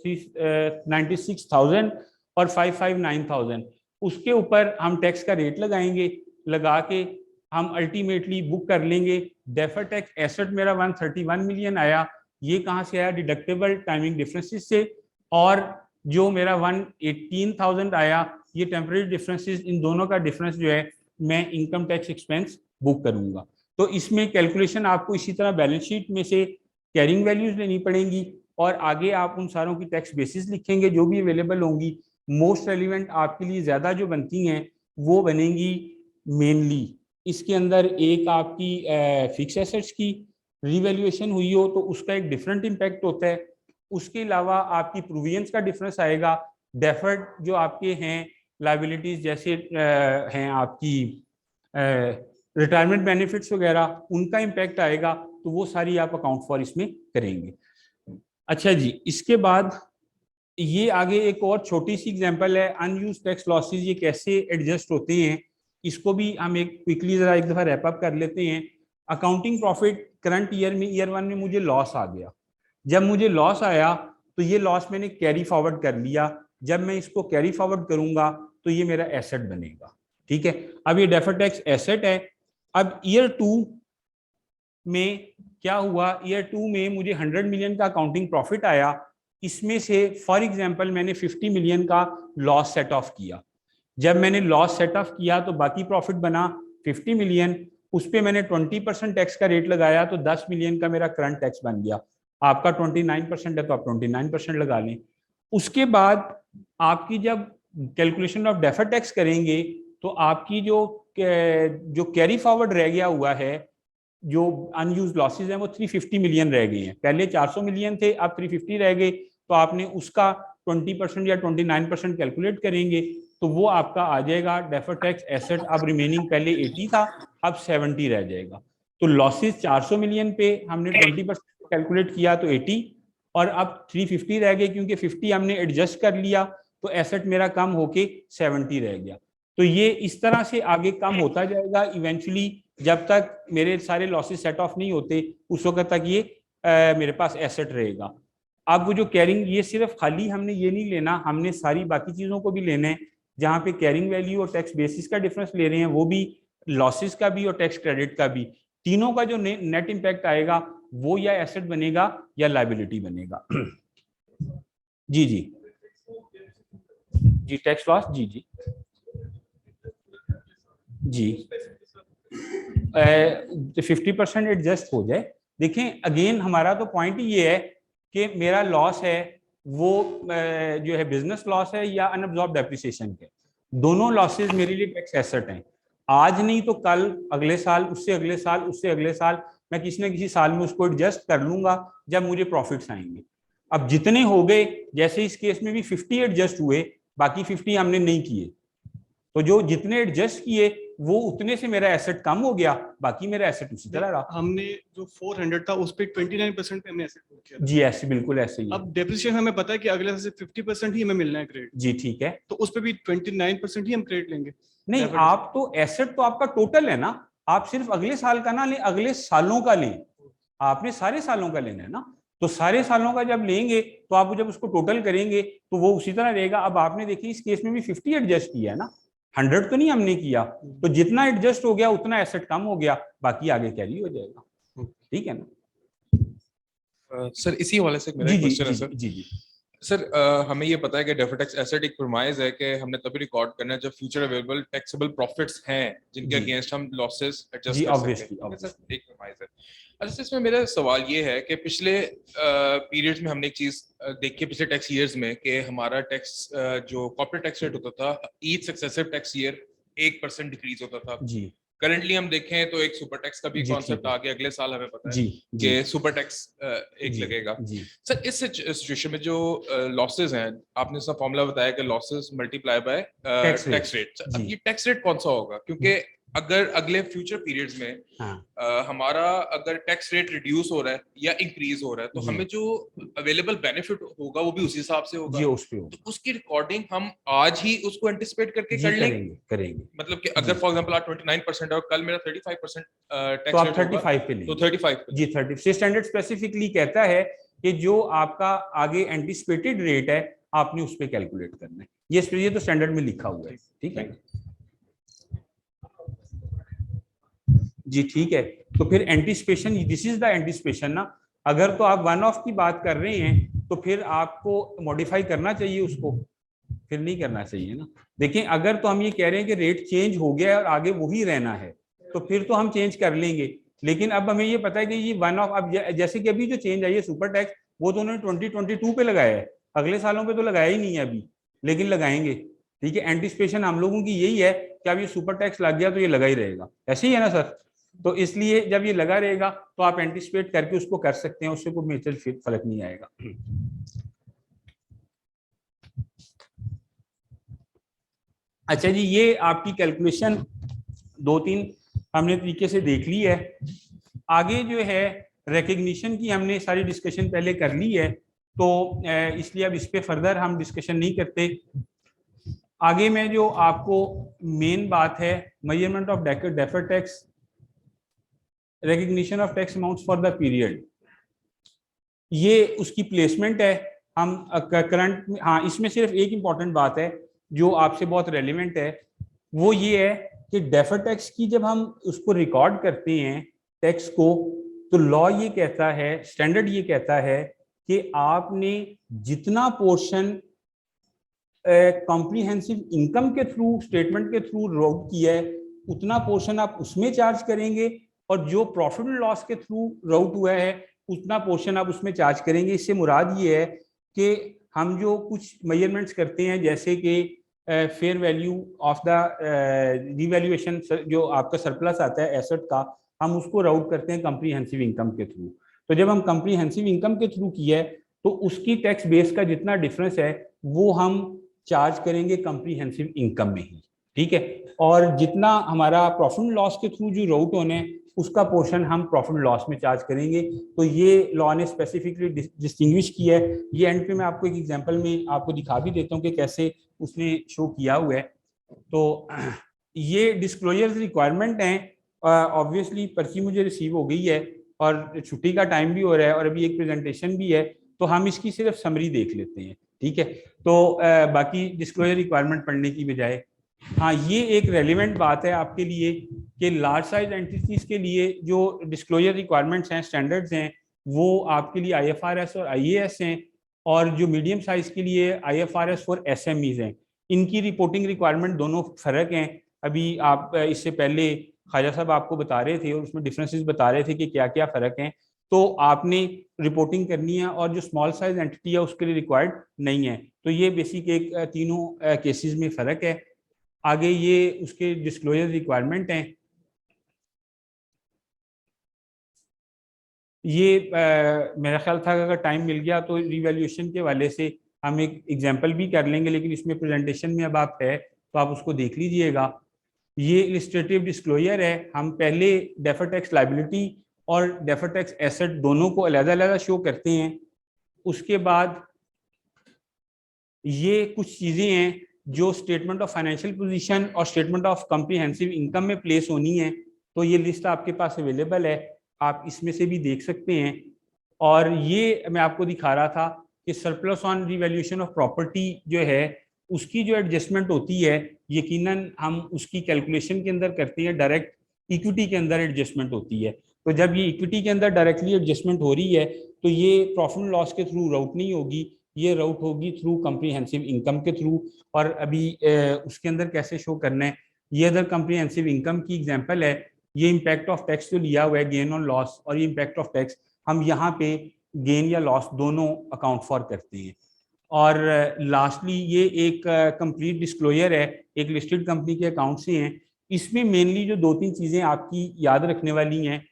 396,000 और 559,000। उसके ऊपर हम टैक्स का रेट लगाएंगे, लगा के हम अल्टीमेटली बुक कर लेंगे। डेफर्ड टैक्स एसेट मेरा 131 मिलियन आया, ये कहाँ से आया? डिडक्टेबल टाइमिंग डिफरेंसेस से। और जो मेरा 118,000 आया, ये टेम्पररी डिफरेंसेस, इन दोनों का डिफरेंस जो है मैं इनकम टैक्स एक्सपेंस बुक करूंगा। तो इसमें कैलकुलेशन आपको इसी तरह बैलेंस शीट में से कैरिंग वैल्यूज लेनी पड़ेंगी और आगे आप उन सारों की टैक्स बेसिस लिखेंगे जो भी अवेलेबल होंगी। मोस्ट रेलिवेंट आपके लिए ज्यादा जो बनती हैं वो बनेंगी मेनली इसके अंदर एक आपकी फिक्स एसेट्स की रिवैल्यूएशन हुई हो तो उसका एक डिफरेंट इम्पैक्ट होता है। उसके अलावा आपकी प्रोविजंस का डिफरेंस आएगा, डेफर्ड जो आपके हैं लाइबिलिटीज जैसे हैं आपकी रिटायरमेंट बेनिफिट्स वगैरह, उनका इम्पैक्ट आएगा, तो वो सारी आप अकाउंट फॉर इसमें करेंगे। अच्छा जी, इसके बाद ये आगे एक और छोटी सी एग्जांपल है, अनयूज्ड टैक्स लॉसेस ये कैसे एडजस्ट होते हैं, इसको भी हम एक क्विकली जरा एक दफा रैप अप कर लेते हैं। अकाउंटिंग प्रॉफिट करंट ईयर में, ईयर 1 में मुझे लॉस आ गया। जब मुझे लॉस आया तो ये लॉस मैंने कैरी फॉरवर्ड कर लिया। जब मैं इसको कैरी फॉरवर्ड करूंगा तो ये मेरा एसेट बनेगा, ठीक है। अब ये डेफर्ड टैक्स एसेट है। अब ईयर 2 में क्या हुआ, ईयर 2 में मुझे 100 मिलियन का अकाउंटिंग प्रॉफिट आया, इसमें से फॉर एग्जांपल मैंने 50 मिलियन का लॉस सेट ऑफ किया। जब मैंने लॉस सेट ऑफ किया तो बाकी प्रॉफिट बना 50 मिलियन, उस पर मैंने 20% टैक्स का रेट लगाया, तो 10 मिलियन का मेरा करंट टैक्स बन गया। आपका 29% है तो आप 29% लगा लें। उसके बाद आपकी जब कैलकुलेशन ऑफ डेफर्ड टैक्स करेंगे तो आपकी जो कैरी फॉरवर्ड रह गया हुआ है, जो अनयूज्ड लॉसेज हैं, वो 350 मिलियन रह गए हैं। पहले 400 मिलियन थे, अब 350 रह गए, तो आपने उसका 20% या 29% कैलकुलेट करेंगे तो वो आपका आ जाएगा डेफर्ड टैक्स एसेट। अब रिमेनिंग पहले 80 था, अब 70 रह जाएगा। तो लॉसेज 400 मिलियन पे हमने 20% कैलकुलेट किया तो 80, और अब 350 रह गए, क्योंकि 50 हमने एडजस्ट कर लिया तो एसेट मेरा कम होके 70 रह गया। तो ये इस तरह से आगे कम होता जाएगा इवेंचुअली, जब तक मेरे सारे लॉसेस सेट ऑफ नहीं होते उस वक्त तक ये मेरे पास एसेट रहेगा। अब वो जो कैरिंग, ये सिर्फ खाली हमने ये नहीं लेना, हमने सारी बाकी चीज़ों को भी लेना है। जहाँ पे कैरिंग वैल्यू और टैक्स बेसिस का डिफरेंस ले रहे हैं, वो भी लॉसेस का भी और टैक्स क्रेडिट का भी, तीनों का जो नेट इम्पैक्ट आएगा वो या एसेट बनेगा या लायबिलिटी बनेगा। जी जी जी, टैक्स लॉस, जी जी जी 50% एडजस्ट हो जाए। देखें अगेन हमारा तो पॉइंट ये है कि मेरा लॉस है वो जो है बिजनेस लॉस है या अनअब्जॉर्ब डेप्रिसिएशन के, दोनों लॉसेस मेरे लिए टैक्स एसेट हैं। आज नहीं तो कल, अगले साल, उससे अगले साल, उससे अगले साल, मैं किसी न किसी साल में उसको एडजस्ट कर लूंगा जब मुझे प्रॉफिट्स आएंगे। अब जितने हो गए, जैसे इस केस में भी 50 एडजस्ट हुए, बाकी 50 हमने नहीं किए, तो जो जितने एडजस्ट किए वो उतने से मेरा एसेट कम हो गया, बाकी मेरा एसेट उसी तरह रहा। हमने जो 400 था उस पे 29% पे हमने एसेट बुक किया। जी ऐसे, बिल्कुल ऐसे ही। अब डेप्रिसिएशन हमें पता है कि अगले साल से 50% ही हमें मिलना है क्रेडिट। जी ठीक है, तो उस पे भी 29% ही हम क्रेडिट लेंगे। नहीं आप तो एसेट तो आपका टोटल है ना, आप सिर्फ अगले साल का ना लें, अगले सालों का लें। आपने सारे सालों का लेना है ना, तो सारे सालों का जब लेंगे तो आप जब उसको टोटल करेंगे तो वो उसी तरह रहेगा। अब आपने देखिए इस केस में भी 50 एडजस्ट किया है ना, 100 तो नहीं हमने किया, तो जितना एडजस्ट हो गया उतना एसेट कम हो गया, बाकी आगे कैरी हो जाएगा। ठीक है ना सर? इसी हवाले से मेरा क्वेश्चन है सर। जी जी सर हमें ये पता है कि डेफर्ड टैक्स एसेट एक प्रोमाइज है कि हमने तभी रिकॉर्ड करना है जब फ्यूचर अवेलेबल टैक्सेबल प्रॉफिट्स हैं जिनके अगेंस्ट हम लॉसेस एडजस्ट कर सकते हैं। सर एक प्रोमाइज है। अच्छा, इसमें मेरा सवाल ये है कि पिछले पीरियड्स में हमने एक चीज देखी पिछले टैक्स ईयर्स में कि हमारा टैक्स जो कॉर्पोरेट टैक्स रेट होता था each successive tax year 1% decrease होता था। जी करंटली हम देखें तो एक सुपर टैक्स का भी कॉन्सेप्ट आ गया, अगले साल हमें पता है कि सुपर टैक्स एक लगेगा। सर इस सिचुएशन में जो लॉसेस हैं, आपने उसका फॉर्मूला बताया कि losses multiply by tax rate. अब ये टैक्स रेट कौन सा होगा? क्योंकि अगर अगले फ्यूचर पीरियड्स में हमारा अगर टैक्स रेट रिड्यूस हो रहा है या इंक्रीज हो रहा है तो हमें जो अवेलेबल बेनिफिट होगा वो भी उसी हिसाब से होगा। तो उसकी रिकॉर्डिंग हम आज ही उसको एंटिसिपेट करके कर करेंगे। मतलब कि अगर फॉर एग्जांपल आज 29% और कल मेरा 35% टैक्स तो आप रेट 35 पे लेंगे। तो 35 पे जी 30 स्टैंडर्ड स्पेसिफिकली कहता है कि जो आपका आगे एंटिसिपेटेड रेट है आपने उस पे कैलकुलेट करना है। ये तो स्टैंडर्ड में लिखा हुआ है। ठीक है जी, ठीक है। तो फिर anticipation, this is the anticipation ना। अगर तो आप वन ऑफ की बात कर रहे हैं तो फिर आपको मॉडिफाई करना चाहिए उसको, फिर नहीं करना चाहिए ना। देखिए अगर तो हम ये कह रहे हैं कि रेट चेंज हो गया है और आगे वही रहना है तो फिर तो हम चेंज कर लेंगे। लेकिन अब हमें ये पता है कि ये वन ऑफ, अब जैसे कि अभी जो चेंज आई है सुपर टैक्स, वो तो उन्होंने 2022 पे लगाया है, अगले सालों पे तो लगाया ही नहीं है अभी, लेकिन लगाएंगे। ठीक है, एंटिसिपेशन हम लोगों की यही है कि अब ये सुपर टैक्स लग गया तो ये लगा ही रहेगा। ऐसे ही है ना सर? तो इसलिए जब ये लगा रहेगा तो आप एंटिसिपेट करके उसको कर सकते हैं, उससे कोई मेजर फर्क नहीं आएगा। अच्छा जी, ये आपकी कैलकुलेशन 2-3 हमने तरीके से देख ली है। आगे जो है रिकग्निशन की हमने सारी डिस्कशन पहले कर ली है, तो इसलिए अब इस पे फर्दर हम डिस्कशन नहीं करते। आगे में जो आपको मेन बात है, measurement of deferred tax, recognition of tax amounts for the period, ये उसकी प्लेसमेंट है। हम करंट, हाँ इसमें सिर्फ एक इम्पॉर्टेंट बात है जो आपसे बहुत रेलिवेंट है, वो ये है कि डेफर्ड टैक्स की जब हम उसको रिकॉर्ड करते हैं टैक्स को, तो लॉ ये कहता है, स्टैंडर्ड ये कहता है कि आपने जितना पोर्शन कॉम्प्रिहेंसिव इनकम के थ्रू, स्टेटमेंट के थ्रू राउट किया है, उतना पोर्शन आप उसमें चार्ज करेंगे, और जो प्रॉफिट एंड लॉस के थ्रू राउट हुआ है उतना पोर्शन आप उसमें चार्ज करेंगे। इससे मुराद ये है कि हम जो कुछ मेजरमेंट्स करते हैं, जैसे कि fair value of the revaluation, जो आपका सरप्लस आता है एसेट का, हम उसको राउट करते हैं कॉम्प्रिहेंसिव इनकम के थ्रू। तो जब हम कॉम्प्रिहेंसिव इनकम के थ्रू किया है तो उसकी टैक्स बेस का जितना डिफरेंस है वो हम चार्ज करेंगे कॉम्प्रिहेंसिव इनकम में ही, ठीक है। और जितना हमारा प्रॉफिट एंड लॉस के थ्रू जो राउट होने उसका पोर्शन हम प्रॉफिट एंड लॉस में चार्ज करेंगे। तो ये लॉ ने स्पेसिफिकली डिस्टिंग्विश किया है। ये एंड पे मैं आपको एक एग्जांपल में आपको दिखा भी देता हूँ कि कैसे उसने शो किया हुआ है। तो ये डिस्क्लोजर रिक्वायरमेंट हैं। ऑब्वियसली पर्ची मुझे रिसीव हो गई है और छुट्टी का टाइम भी हो रहा है और अभी एक प्रेजेंटेशन भी है, तो हम इसकी सिर्फ समरी देख लेते हैं, ठीक है। तो बाकी डिस्क्लोजर रिक्वायरमेंट पढ़ने की बजाय, हाँ ये एक रेलिवेंट बात है आपके लिए कि लार्ज साइज एंटिटीज के लिए जो डिस्क्लोजर रिक्वायरमेंट्स हैं, स्टैंडर्ड्स हैं, वो आपके लिए IFRS और IAS हैं, और जो मीडियम साइज के लिए IFRS फॉर SMEs हैं। इनकी रिपोर्टिंग रिक्वायरमेंट दोनों फर्क हैं। अभी आप इससे पहले ख्वाजा साहब आपको बता रहे थे और उसमें डिफरेंसेस बता रहे थे कि क्या क्या फ़र्क हैं। तो आपने रिपोर्टिंग करनी है और जो स्मॉल साइज एंटिटी है उसके लिए रिक्वायर्ड नहीं है। तो ये बेसिक एक तीनों केसेस में फ़र्क है। आगे ये उसके डिस्क्लोजर रिक्वायरमेंट हैं। ये मेरा ख्याल था अगर टाइम मिल गया तो रिवैल्यूएशन के वाले से हम एक एग्जांपल भी कर लेंगे, लेकिन इसमें प्रेजेंटेशन में अब आप है तो आप उसको देख लीजिएगा। ये इलस्ट्रेटिव डिस्क्लोजर है। हम पहले डेफर्ड टैक्स लायबिलिटी और डेफर्ड टैक्स एसेट दोनों को अलग-अलग शो करते हैं। उसके बाद ये कुछ चीज़ें हैं जो स्टेटमेंट ऑफ फाइनेंशियल पोजीशन और स्टेटमेंट ऑफ कॉम्प्रिहेंसिव इनकम में प्लेस होनी है। तो ये लिस्ट आपके पास अवेलेबल है, आप इसमें से भी देख सकते हैं। और ये मैं आपको दिखा रहा था कि surplus on revaluation of property जो है उसकी जो एडजस्टमेंट होती है, यकीनन हम उसकी कैलकुलेशन के अंदर करते हैं, डायरेक्ट इक्विटी के अंदर एडजस्टमेंट होती है। तो जब ये इक्विटी के अंदर डायरेक्टली एडजस्टमेंट हो रही है तो ये प्रॉफिट एंड लॉस के थ्रू राउट नहीं होगी, ये राउट होगी थ्रू कॉम्प्रिहेंसिव इनकम के थ्रू। और अभी उसके अंदर कैसे शो करना है, ये अदर कॉम्प्रिहेंसिव इनकम की एग्जांपल है। ये इम्पैक्ट ऑफ टैक्स जो लिया हुआ है, गेन ऑन लॉस और ये इम्पैक्ट ऑफ टैक्स, हम यहाँ पे गेन या लॉस दोनों अकाउंट फॉर करते हैं। और लास्टली ये एक कंप्लीट डिस्क्लोजर है, एक लिस्टेड कंपनी के अकाउंट से हैं। इसमें मेनली जो 2-3 चीज़ें आपकी याद रखने वाली हैं,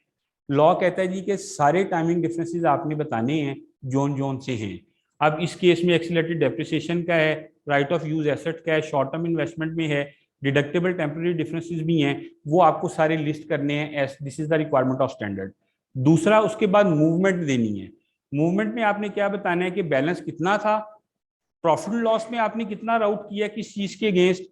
लॉ कहता है जी कि सारे टाइमिंग डिफरेंसेस आपने बताने हैं जोन से हैं। अब इस केस में एक्सीलरेटेड डेप्रिसिएशन का है, राइट ऑफ यूज एसेट का है, शॉर्ट टर्म इन्वेस्टमेंट में है, डिडक्टेबल टेम्पररी डिफरेंसेस भी हैं, वो आपको सारे लिस्ट करने हैं as this is the requirement of standard. दूसरा, उसके बाद मूवमेंट देनी है। मूवमेंट में आपने क्या बताना है कि बैलेंस कितना था, प्रॉफिट एंड लॉस में आपने कितना राउट किया किस चीज के अगेंस्ट,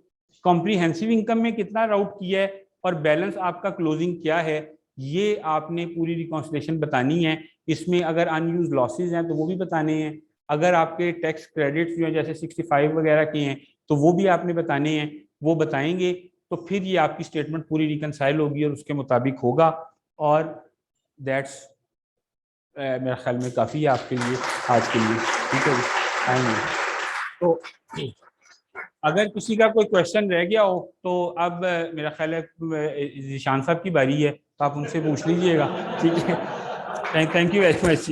कॉम्प्रिहेंसिव इनकम में कितना राउट किया है, और बैलेंस आपका क्लोजिंग क्या है, ये आपने पूरी रिकॉन्सिलेशन बतानी है। इसमें अगर अनयूज लॉसेज हैं तो वो भी बताने हैं, अगर आपके टैक्स क्रेडिट्स जो हैं जैसे 65 वगैरह के हैं तो वो भी आपने बताने हैं, वो बताएंगे तो फिर ये आपकी स्टेटमेंट पूरी रिकनसाइल होगी और उसके मुताबिक होगा। और दैट्स मेरे ख्याल में काफ़ी है आपके लिए आज के लिए, ठीक है जी। तो अगर किसी का कोई क्वेश्चन रह गया हो तो अब मेरा ख्याल है जीशान साहब की बारी है, तो आप उनसे पूछ लीजिएगा, ठीक है। Thank you very much.